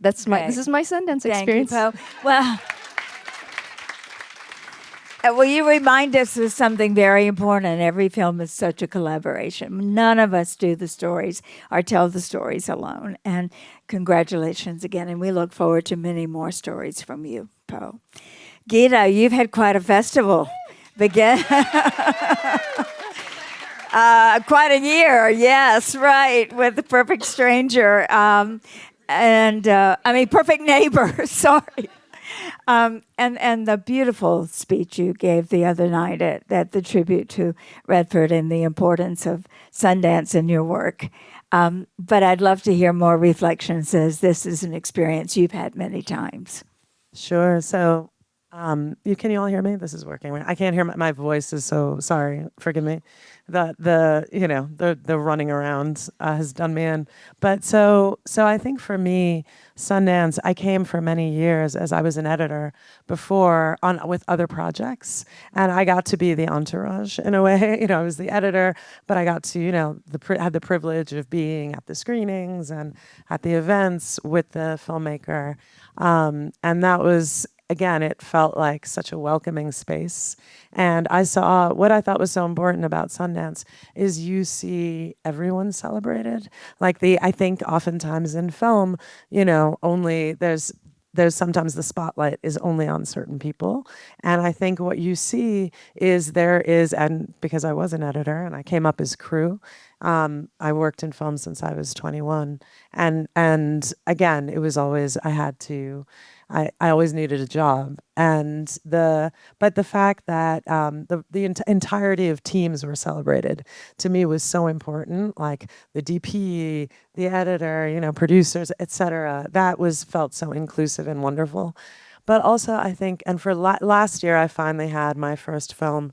This is my Sundance experience. Thank you, Poh. Well, will you remind us of something very important? Every film is such a collaboration. None of us do the stories or tell the stories alone. And congratulations again. And we look forward to many more stories from you, Poh. Geeta, you've had quite a festival. Quite a year, yes, right, with The Perfect Stranger. Perfect Neighbor, sorry. And the beautiful speech you gave the other night at the tribute to Redford and the importance of Sundance in your work. But I'd love to hear more reflections, as this is an experience you've had many times. Sure. So, can you all hear me? This is working. I can't hear my voice is so sorry. Forgive me. The running around has done me in. But so I think for me, Sundance, I came for many years as I was an editor before with other projects, and I got to be the entourage in a way. I was the editor, but I got to had the privilege of being at the screenings and at the events with the filmmaker, and that was. Again, it felt like such a welcoming space. And I saw what I thought was so important about Sundance is you see everyone celebrated. I think oftentimes in film, only there's sometimes the spotlight is only on certain people. And I think what you see is and because I was an editor and I came up as crew, I worked in film since I was 21, and again, it was always I always needed a job, and but the fact that the entirety of teams were celebrated to me was so important. Like the DP, the editor, producers, etc. That felt so inclusive and wonderful. But also, I think, and for last year, I finally had my first film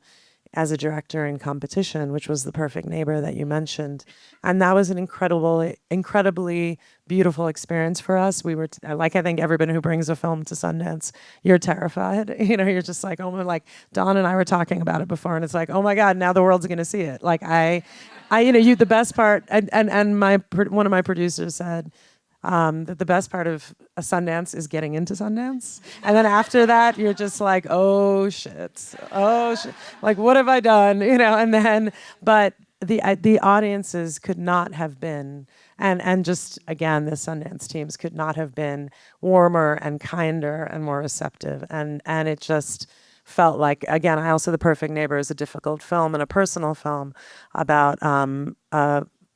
as a director in competition, which was The Perfect Neighbor that you mentioned. And that was an incredibly beautiful experience for us. We were, like, I think everybody who brings a film to Sundance, you're terrified. You're just like, oh my, like, Dawn and I were talking about it before, and it's like, oh my God, now the world's gonna see it. Like, the best part, and one of my producers said, that the best part of a Sundance is getting into Sundance. And then after that, you're just like, oh shit. Like, what have I done? And then, but the audiences could not have been, and just, again, the Sundance teams could not have been warmer and kinder and more receptive. And it just felt like, again, The Perfect Neighbor is a difficult film and a personal film about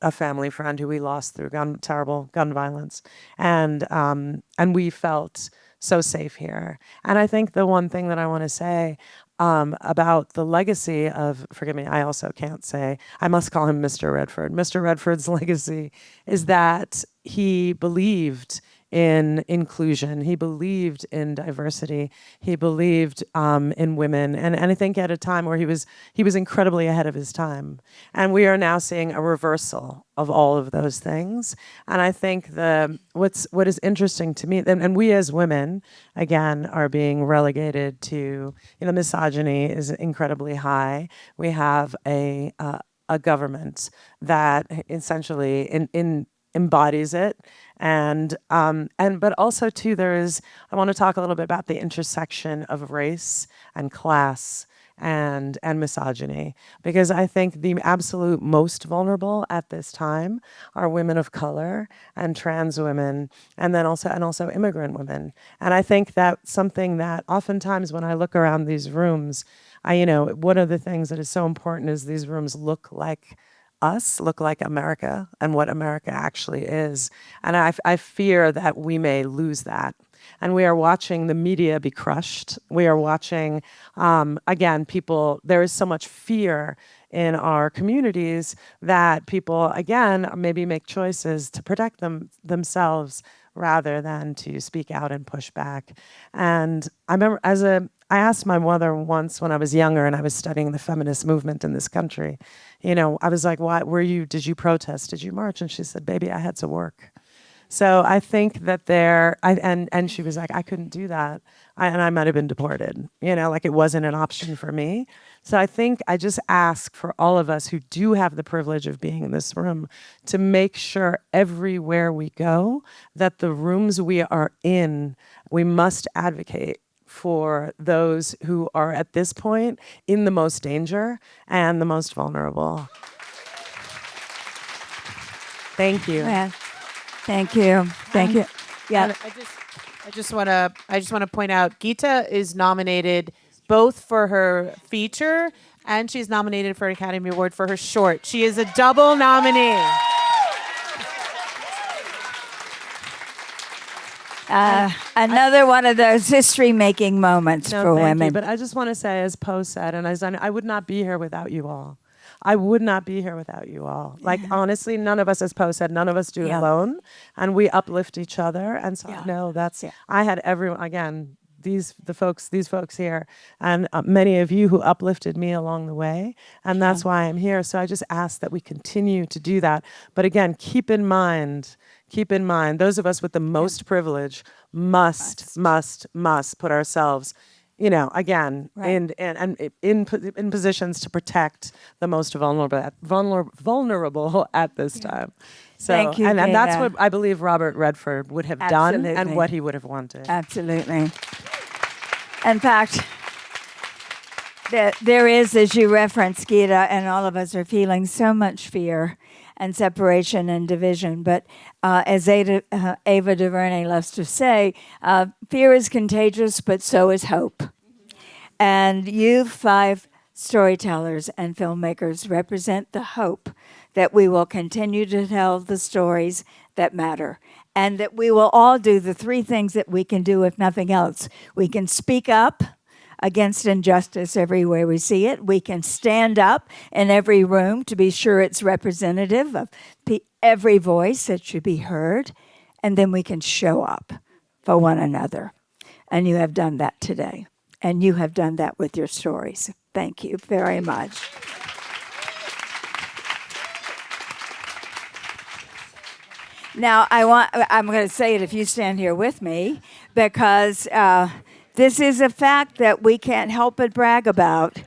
a family friend who we lost through terrible gun violence, and we felt so safe here. And I think the one thing that I want to say about the legacy of, forgive me, I also can't say, I must call him Mr. Redford. Mr. Redford's legacy is that he believed in inclusion. He believed in diversity. He believed in women. And I think at a time where he was incredibly ahead of his time. And we are now seeing a reversal of all of those things. And I think what is interesting to me, and we as women, again, are being relegated to, misogyny is incredibly high. We have a government that essentially embodies it, and but also too, I want to talk a little bit about the intersection of race and class and misogyny, because I think the absolute most vulnerable at this time are women of color and trans women, and also immigrant women. And I think that's something that oftentimes when I look around these rooms, one of the things that is so important is these rooms look like us, look like America and what America actually is. And I fear that we may lose that. And we are watching the media be crushed. We are watching, again, there is so much fear in our communities that people, again, maybe make choices to protect themselves rather than to speak out and push back. And I remember I asked my mother once when I was younger and I was studying the feminist movement in this country, I was like, why did you protest? Did you march? And she said, baby, I had to work. So I think that and she was like, I couldn't do that. And I might have been deported, like it wasn't an option for me. So I think I just ask for all of us who do have the privilege of being in this room to make sure everywhere we go that the rooms we are in, we must advocate for those who are at this point in the most danger and the most vulnerable. Thank you. Yeah. Thank you. Thank you. Yeah. And I just want to point out, Geeta is nominated both for her feature and she's nominated for an Academy Award for her short. She is a double nominee. Another one of those history-making moments for thank women. you. But I just want to say, as Poh said, and I would not be here without you all. I would not be here without you all. Like, honestly, none of us, as Poh said, none of us do it alone. And we uplift each other. And so I had everyone, again, these folks here, and many of you who uplifted me along the way. And that's why I'm here. So I just ask that we continue to do that. But again, keep in mind, those of us with the most privilege must put ourselves, again, in positions to protect the most vulnerable at this time. So, Thank you, and that's Geeta. what I believe Robert Redford would have done and what he would have wanted. Absolutely. In fact, there is, as you referenced, Geeta, and all of us are feeling so much fear and separation and division. But as Ava DuVernay loves to say, fear is contagious, but so is hope. And you five storytellers and filmmakers represent the hope that we will continue to tell the stories that matter, and that we will all do the three things that we can do if nothing else. We can speak up against injustice everywhere we see it. We can stand up in every room to be sure it's representative of every voice that should be heard. And then we can show up for one another. And you have done that today. And you have done that with your stories. Thank you very much. Now, I'm going to say it if you stand here with me, because this is a fact that we can't help but brag about.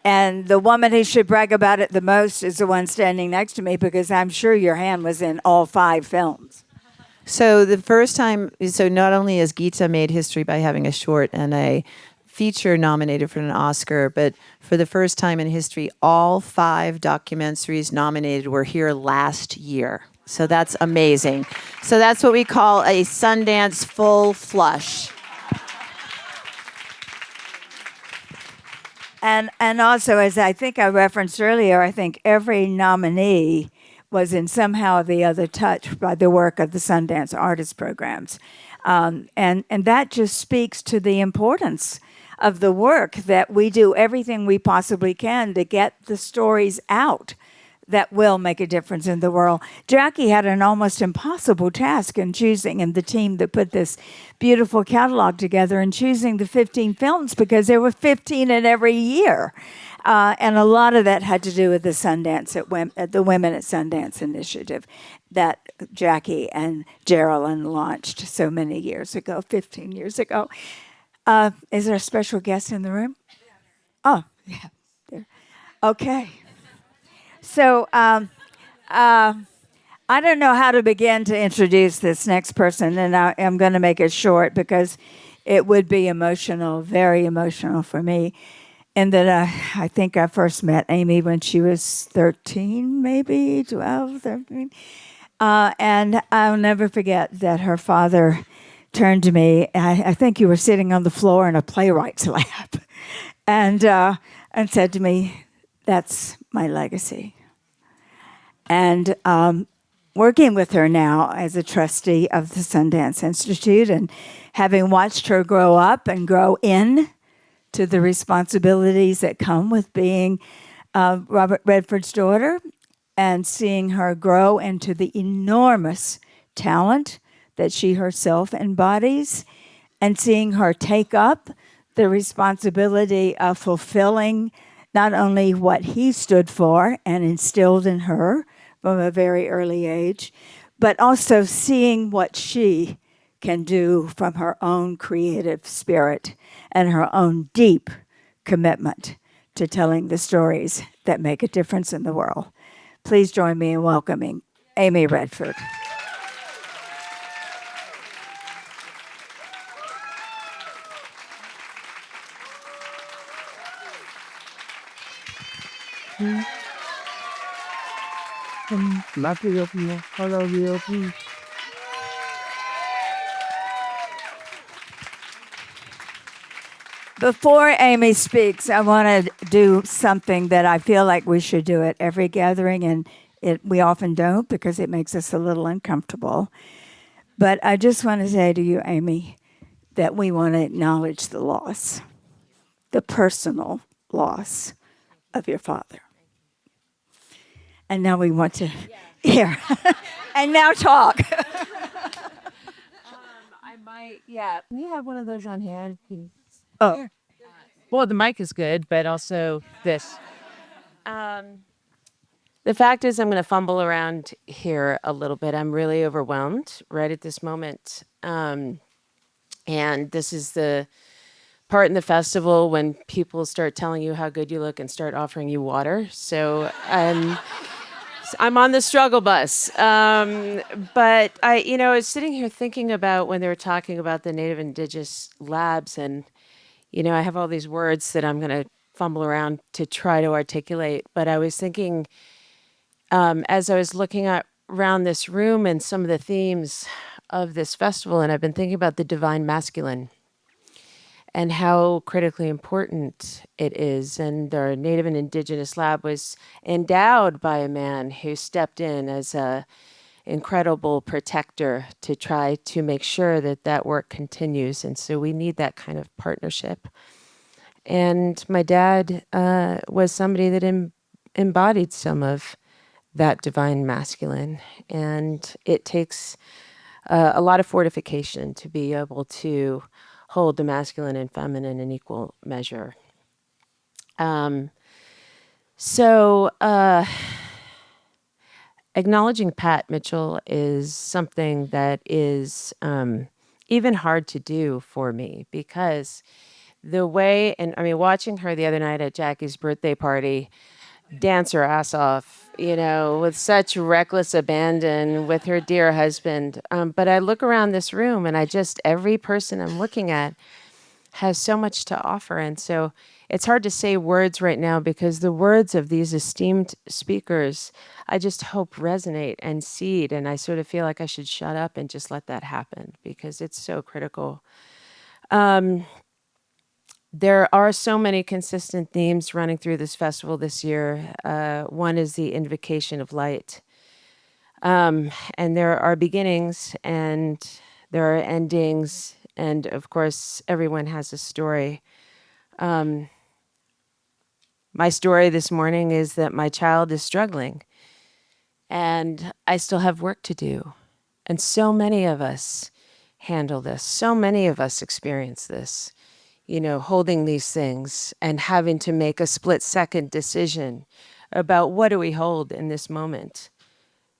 And the woman who should brag about it the most is the one standing next to me, because I'm sure your hand was in all 5 films. So the first time, so not only has Geeta made history by having a short and a feature nominated for an Oscar, but for the first time in history, all 5 documentaries nominated were here last year. So that's amazing. So that's what we call a Sundance full flush. And also, as I think I referenced earlier, I think every nominee was in somehow or the other touched by the work of the Sundance Artist Programs. And that just speaks to the importance of the work, that we do everything we possibly can to get the stories out that will make a difference in the world. Jacki had an almost impossible task in choosing, and the team that put this beautiful catalog together, and choosing the 15 films, because there were 15 in every year. And a lot of that had to do with the Sundance the Women at Sundance initiative that Jacki and Geralyn launched so many years ago, 15 years ago. Is there a special guest in the room? Oh, yeah. There. Okay. So I don't know how to begin to introduce this next person, and I'm going to make it short because it would be emotional, very emotional for me. And that I think I first met Amy when she was 13, maybe 12, 13. And I'll never forget that her father turned to me. I think you were sitting on the floor in a playwright's lab, and said to me, "That's my legacy." And working with her now as a trustee of the Sundance Institute, and having watched her grow up and grow in to the responsibilities that come with being Robert Redford's daughter, and seeing her grow into the enormous talent that she herself embodies, and seeing her take up the responsibility of fulfilling not only what he stood for and instilled in her from a very early age, but also seeing what she can do from her own creative spirit and her own deep commitment to telling the stories that make a difference in the world. Please join me in welcoming Amy Redford. Before Amy speaks, I want to do something that I feel like we should do at every gathering, and we often don't because it makes us a little uncomfortable. But I just want to say to you, Amy, that we want to acknowledge the loss, the personal loss of your father. And now we want to hear. And now talk. I might, yeah. We have one of those on hand. Oh. Well, the mic is good, but also this. The fact is, I'm going to fumble around here a little bit. I'm really overwhelmed right at this moment. And this is the part in the festival when people start telling you how good you look and start offering you water. So I'm on the struggle bus. But I was sitting here thinking about when they were talking about the Native Indigenous labs, and, I have all these words that I'm going to fumble around to try to articulate. But I was thinking, as I was looking around this room and some of the themes of this festival, and I've been thinking about the divine masculine. and how critically important it is. And our Native and Indigenous lab was endowed by a man who stepped in as a incredible protector to try to make sure that that work continues. And so we need that kind of partnership. And my dad was somebody that embodied some of that divine masculine. And it takes a lot of fortification to be able to hold the masculine and feminine in equal measure. So acknowledging Pat Mitchell is something that is even hard to do for me, because the way, and I mean, watching her the other night at Jacki's birthday party, dance her ass off, you know, with such reckless abandon with her dear husband. But I look around this room and every person I'm looking at has so much to offer. And so it's hard to say words right now, because the words of these esteemed speakers, I just hope resonate and seed. And I sort of feel like I should shut up and just let that happen, because it's so critical. There are so many consistent themes running through this festival this year. One is the invocation of light. And there are beginnings and there are endings. And of course, everyone has a story. My story this morning is that my child is struggling and I still have work to do. And so many of us handle this. So many of us experience this. You know, holding these things and having to make a split-second decision about what do we hold in this moment.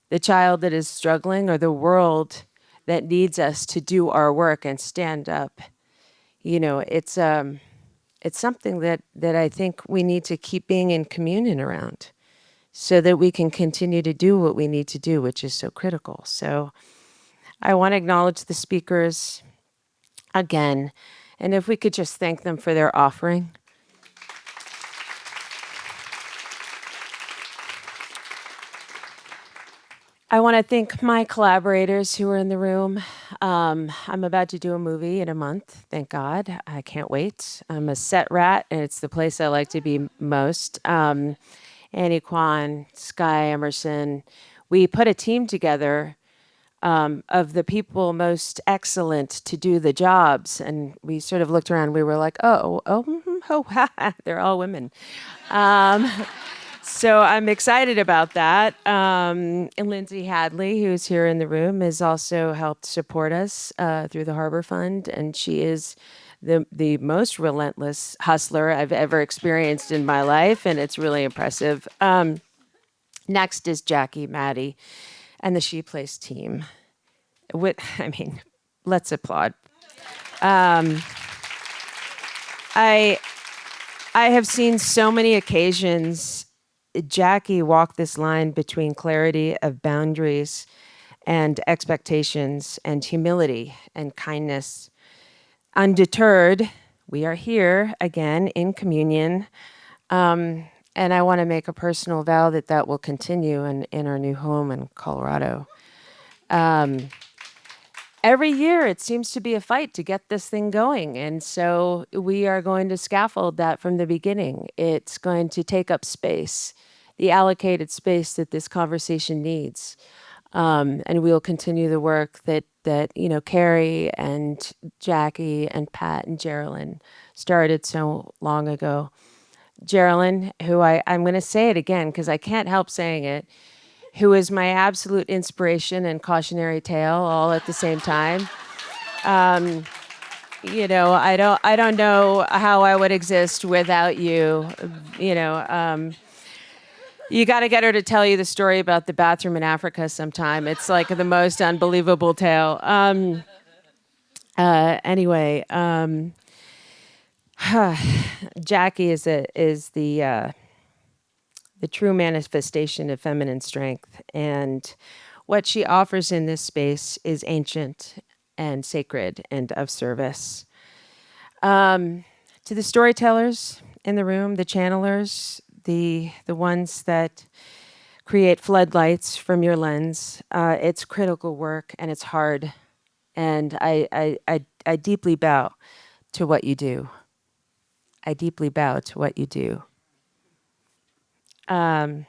The child that is struggling, or the world that needs us to do our work and stand up. You know, it's something that I think we need to keep being in communion around, so that we can continue to do what we need to do, which is so critical. So I want to acknowledge the speakers again. And if we could just thank them for their offering. I want to thank my collaborators who are in the room. I'm about to do a movie in a month, thank God. I can't wait. I'm a set rat, and it's the place I like to be most. Annie Kwan, Sky Emerson. We put a team together of the people most excellent to do the jobs. And we sort of looked around, we were like, they're all women. So I'm excited about that. And Lindsay Hadley, who's here in the room, has also helped support us through the Harbor Fund. And she is the most relentless hustler I've ever experienced in my life. And it's really impressive. Next is Jacki, Maddie, and the She Place team. Let's applaud. I have seen so many occasions Jacki walk this line between clarity of boundaries and expectations and humility and kindness. Undeterred, we are here again in communion. And I want to make a personal vow that that will continue in our new home in Colorado. Every year, it seems to be a fight to get this thing going. And so we are going to scaffold that from the beginning. It's going to take up space, the allocated space that this conversation needs. And we'll continue the work that Carrie and Jacki and Pat and Geralyn started so long ago. Geralyn, who I'm going to say it again because I can't help saying it, who is my absolute inspiration and cautionary tale all at the same time. I don't know how I would exist without you. You got to get her to tell you the story about the bathroom in Africa sometime. It's like the most unbelievable tale. Anyway, Jacki is the true manifestation of feminine strength, and what she offers in this space is ancient and sacred and of service. To the storytellers in the room, the channelers, the ones that create floodlights from your lens, it's critical work and it's hard, and I deeply bow to what you do. I deeply bow to what you do. And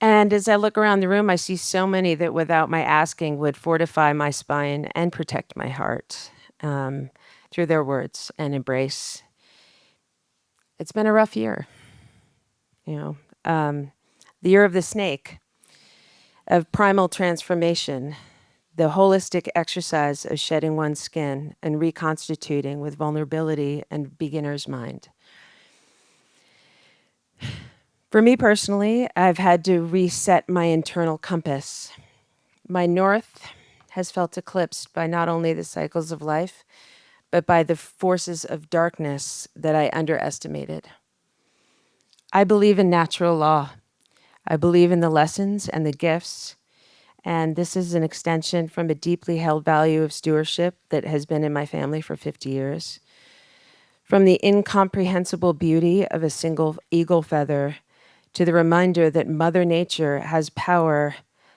as I look around the room, I see so many that without my asking would fortify my spine and protect my heart through their words and embrace. It's been a rough year, the year of the snake, of primal transformation, the holistic exercise of shedding one's skin and reconstituting with vulnerability and beginner's mind. For me personally, I've had to reset my internal compass. My north has felt eclipsed by not only the cycles of life, but by the forces of darkness that I underestimated. I believe in natural law. I believe in the lessons and the gifts. And this is an extension from a deeply held value of stewardship that has been in my family for 50 years. From the incomprehensible beauty of a single eagle feather to the reminder that Mother Nature has power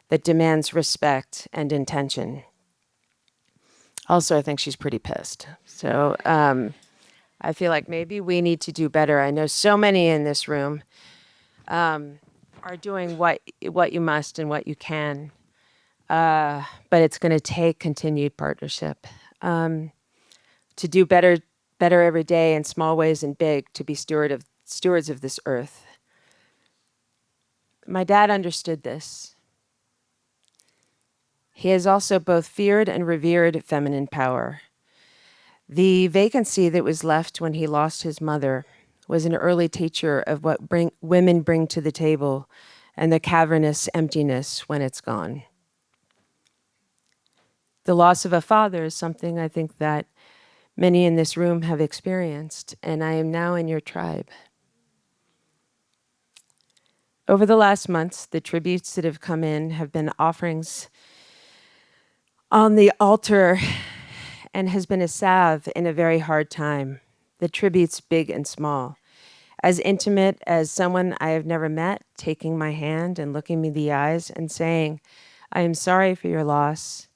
that demands respect and intention. Also, I think she's pretty pissed. So I feel like maybe we need to do better. I know so many in this room are doing what you must and what you can. But it's going to take continued partnership to do better every day in small ways and big, to be stewards of this earth. My dad understood this. He has also both feared and revered feminine power. The vacancy that was left when he lost his mother was an early teacher of what women bring to the table and the cavernous emptiness when it's gone. The loss of a father is something I think that many in this room have experienced, and I am now in your tribe. Over the last months, the tributes that have come in have been offerings on the altar and has been a salve in a very hard time. The tributes, big and small. As intimate as someone I have never met, taking my hand and looking me in the eyes and saying, I am sorry for your loss,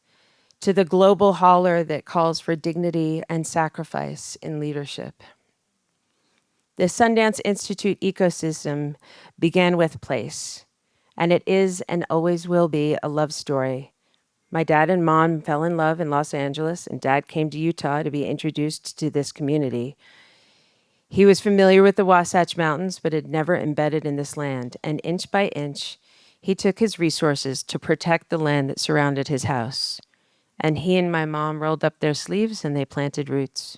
to the global holler that calls for dignity and sacrifice in leadership. The Sundance Institute ecosystem began with place, and it is and always will be a love story. My dad and mom fell in love in Los Angeles, and dad came to Utah to be introduced to this community. He was familiar with the Wasatch Mountains, but had never embedded in this land, and inch by inch, he took his resources to protect the land that surrounded his house. And he and my mom rolled up their sleeves and they planted roots.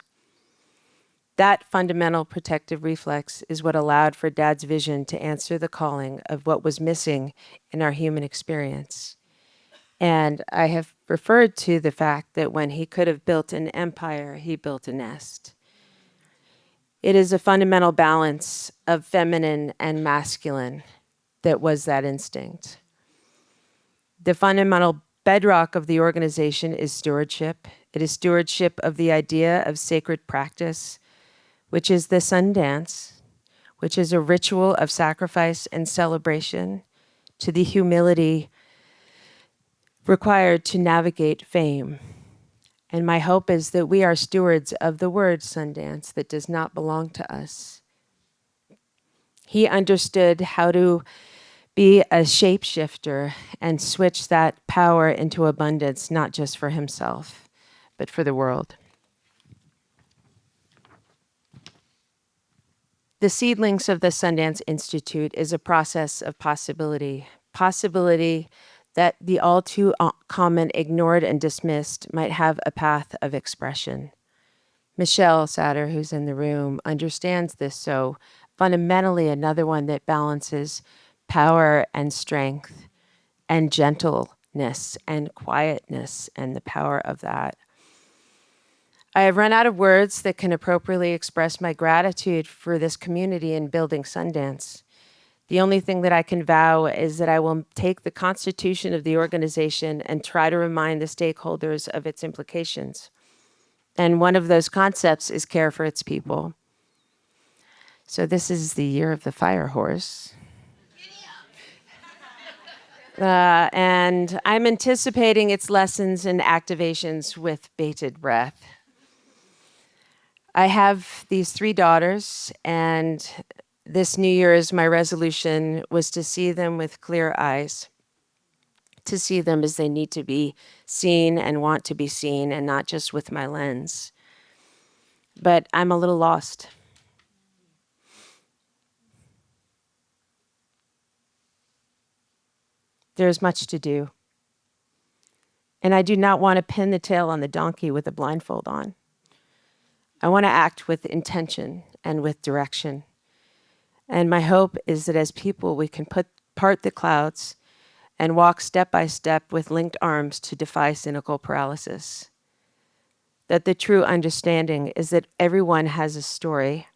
That fundamental protective reflex is what allowed for Dad's vision to answer the calling of what was missing in our human experience. And I have referred to the fact that when he could have built an empire, he built a nest. It is a fundamental balance of feminine and masculine that was that instinct. The fundamental bedrock of the organization is stewardship. It is stewardship of the idea of sacred practice, which is the Sundance, which is a ritual of sacrifice and celebration, to the humility required to navigate fame. And my hope is that we are stewards of the word Sundance that does not belong to us. He understood how to be a shapeshifter and switch that power into abundance, not just for himself, but for the world. The seedlings of the Sundance Institute is a process of possibility that the all too common ignored and dismissed might have a path of expression. Michelle Satter, who's in the room, understands this so fundamentally, another one that balances power and strength and gentleness and quietness and the power of that. I have run out of words that can appropriately express my gratitude for this community in building Sundance. The only thing that I can vow is that I will take the constitution of the organization and try to remind the stakeholders of its implications. And one of those concepts is care for its people. So this is the year of the fire horse. And I'm anticipating its lessons and activations with bated breath. I have these 3 daughters, and this New Year's, my resolution was to see them with clear eyes, to see them as they need to be seen and want to be seen, and not just with my lens. But I'm a little lost. There's much to do. And I do not want to pin the tail on the donkey with a blindfold on. I want to act with intention and with direction. And my hope is that as people, we can part the clouds and walk step by step with linked arms to defy cynical paralysis. That the true understanding is that everyone has a story,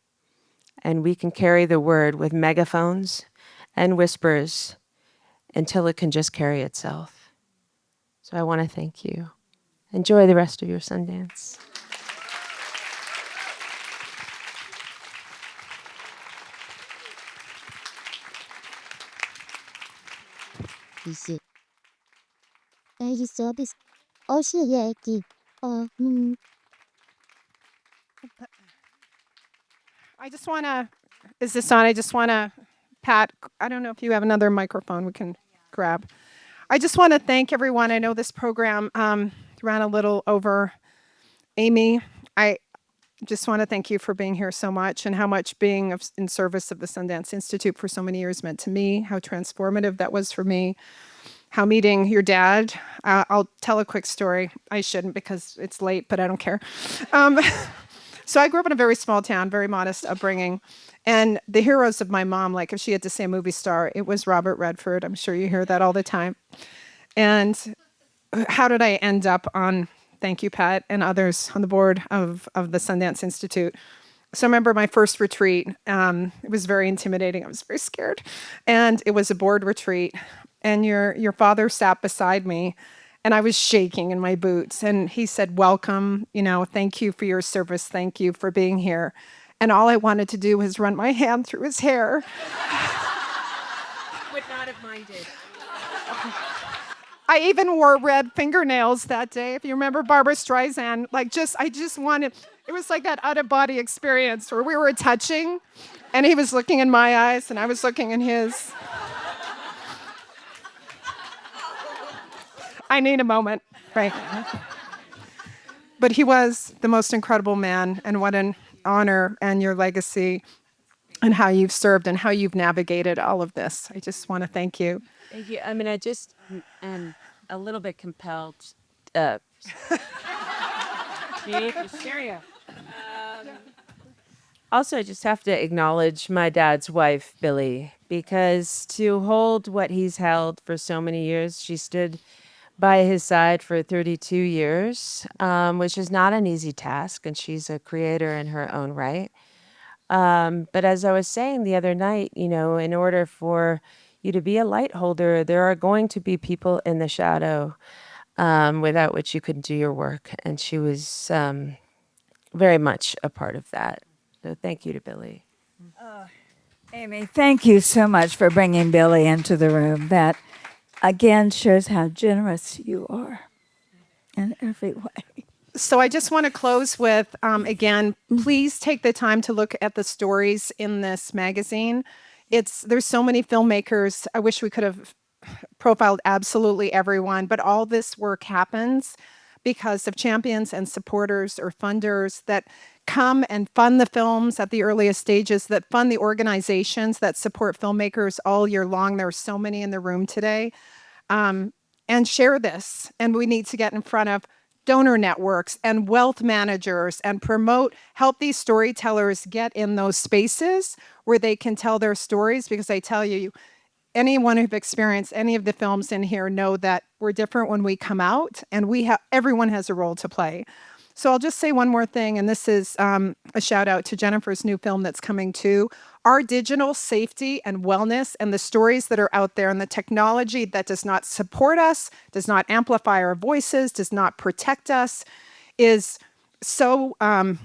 and we can carry the word with megaphones and whispers until it can just carry itself. So I want to thank you. Enjoy the rest of your Sundance. is daily service. Also, Jacki. I just want to, is this on? I just want to, Pat, I don't know if you have another microphone we can grab. I just want to thank everyone. I know this program ran a little over. Amy, I just want to thank you for being here so much, and how much being in service of the Sundance Institute for so many years meant to me, how transformative that was for me, how meeting your dad. I'll tell a quick story. I shouldn't because it's late, but I don't care. So I grew up in a very small town, very modest upbringing. And the heroes of my mom, like if she had to say a movie star, it was Robert Redford. I'm sure you hear that all the time. And how did I end up on, thank you, Pat, and others on the board of the Sundance Institute? So I remember my first retreat. It was very intimidating. I was very scared. And it was a board retreat. And your father sat beside me, and I was shaking in my boots. And he said, welcome, thank you for your service. Thank you for being here. And all I wanted to do was run my hand through his hair. Would not have minded. I even wore red fingernails that day. If you remember Barbara Streisand, I just wanted, it was like that out-of-body experience where we were touching, and he was looking in my eyes, and I was looking in his. I need a moment, right? But he was the most incredible man, and what an honor, and your legacy, and how you've served and how you've navigated all of this. I just want to thank you. Thank you. I mean, I just am a little bit compelled. Also, I just have to acknowledge my dad's wife, Billy, because to hold what he's held for so many years, she stood by his side for 32 years, which is not an easy task, and she's a creator in her own right. But as I was saying the other night, in order for you to be a light holder, there are going to be people in the shadow without which you couldn't do your work. And she was very much a part of that. So thank you to Billy. Amy, thank you so much for bringing Billy into the room. That, again, shows how generous you are in every way. So I just want to close with, again, please take the time to look at the stories in this magazine. There's so many filmmakers. I wish we could have profiled absolutely everyone, but all this work happens because of champions and supporters or funders that come and fund the films at the earliest stages, that fund the organizations that support filmmakers all year long. There are so many in the room today. And share this. And we need to get in front of donor networks and wealth managers and help these storytellers get in those spaces where they can tell their stories. Because I tell you, anyone who've experienced any of the films in here know that we're different when we come out, and everyone has a role to play. So I'll just say one more thing, and this is a shout out to Jennifer's new film that's coming too. Our digital safety and wellness and the stories that are out there and the technology that does not support us, does not amplify our voices, does not protect us, is so, I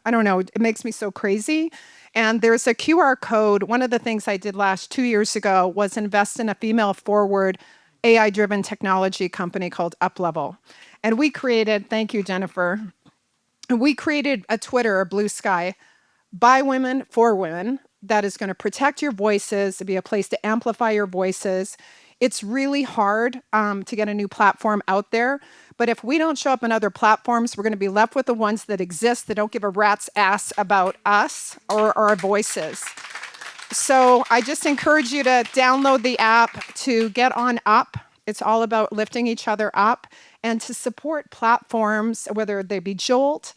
don't know, it makes me so crazy. And there's a QR code. One of the things I did 2 years ago was invest in a female-forward AI-driven technology company called UpLevel. And we created, thank you, Jennifer, we created a Twitter, a Blue Sky, by women for women, that is going to protect your voices, to be a place to amplify your voices. It's really hard to get a new platform out there. But if we don't show up on other platforms, we're going to be left with the ones that exist that don't give a rat's ass about us or our voices. So I just encourage you to download the app, to get on up. It's all about lifting each other up, and to support platforms, whether they be Jolt,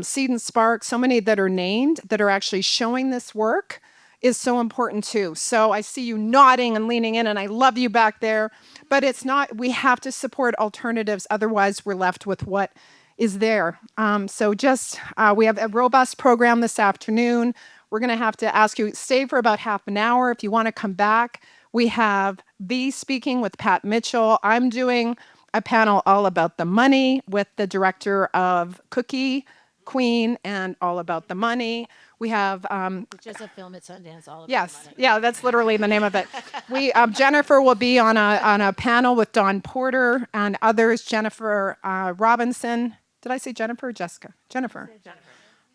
Seed and Spark, so many that are named that are actually showing this work is so important too. So I see you nodding and leaning in, and I love you back there. But it's not, we have to support alternatives. Otherwise, we're left with what is there. We have a robust program this afternoon. We're going to have to ask you, stay for about half an hour if you want to come back. We have V speaking with Pat Mitchell. I'm doing a panel all about the money with the director of Cookie Queen and All About the Money. We have Which is a film at Sundance, all about yes, money. yeah, that's literally the name of it. We Jennifer will be on a panel with Dawn Porter and others. Jennifer Robinson. Did I say Jennifer or Jessica? Jennifer.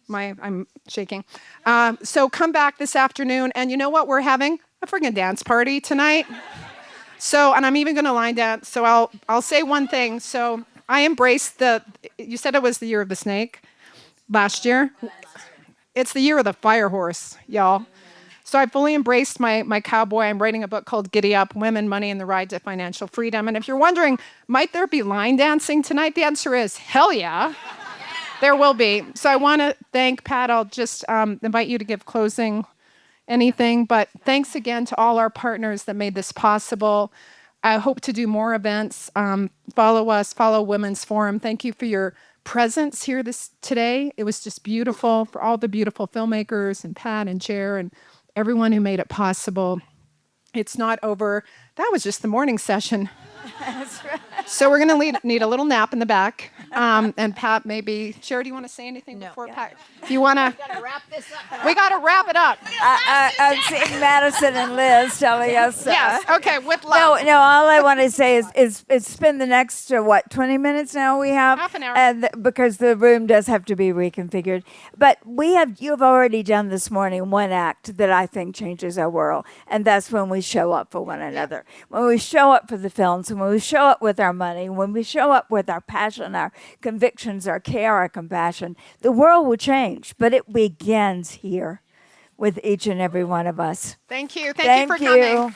I'm shaking. So come back this afternoon, and you know what? We're having a friggin' dance party tonight. So, and I'm even going to line dance. So I'll say one thing. So I embraced you said it was the year of the snake last year. It's the year of the fire horse, y'all. So I fully embraced my cowboy. I'm writing a book called Giddy Up, Women, Money, and the Ride to Financial Freedom. And if you're wondering, might there be line dancing tonight? The answer is hell yeah. There will be. So I want to thank Pat. I'll just invite you to give closing anything. But thanks again to all our partners that made this possible. I hope to do more events. Follow us, follow Women's Forum. Thank you for your presence here today. It was just beautiful, for all the beautiful filmmakers and Pat and Jer and everyone who made it possible. It's not over. That was just the morning session. That's right. So we're going to need a little nap in the back. And Pat, maybe, Cher, do you want to say anything before Pat? If you want to. We got to wrap it up. I'm seeing Madison and Liz telling us. Yes, okay, with love. No, all I want to say is spend the next, 20 minutes now we have? Half an hour. And because the room does have to be reconfigured. But you've already done this morning one act that I think changes our world. And that's when we show up for one another. When we show up for the films, and when we show up with our money, when we show up with our passion, our convictions, our care, our compassion, the world will change. But it begins here with each and every one of us. Thank you. Thank you for coming.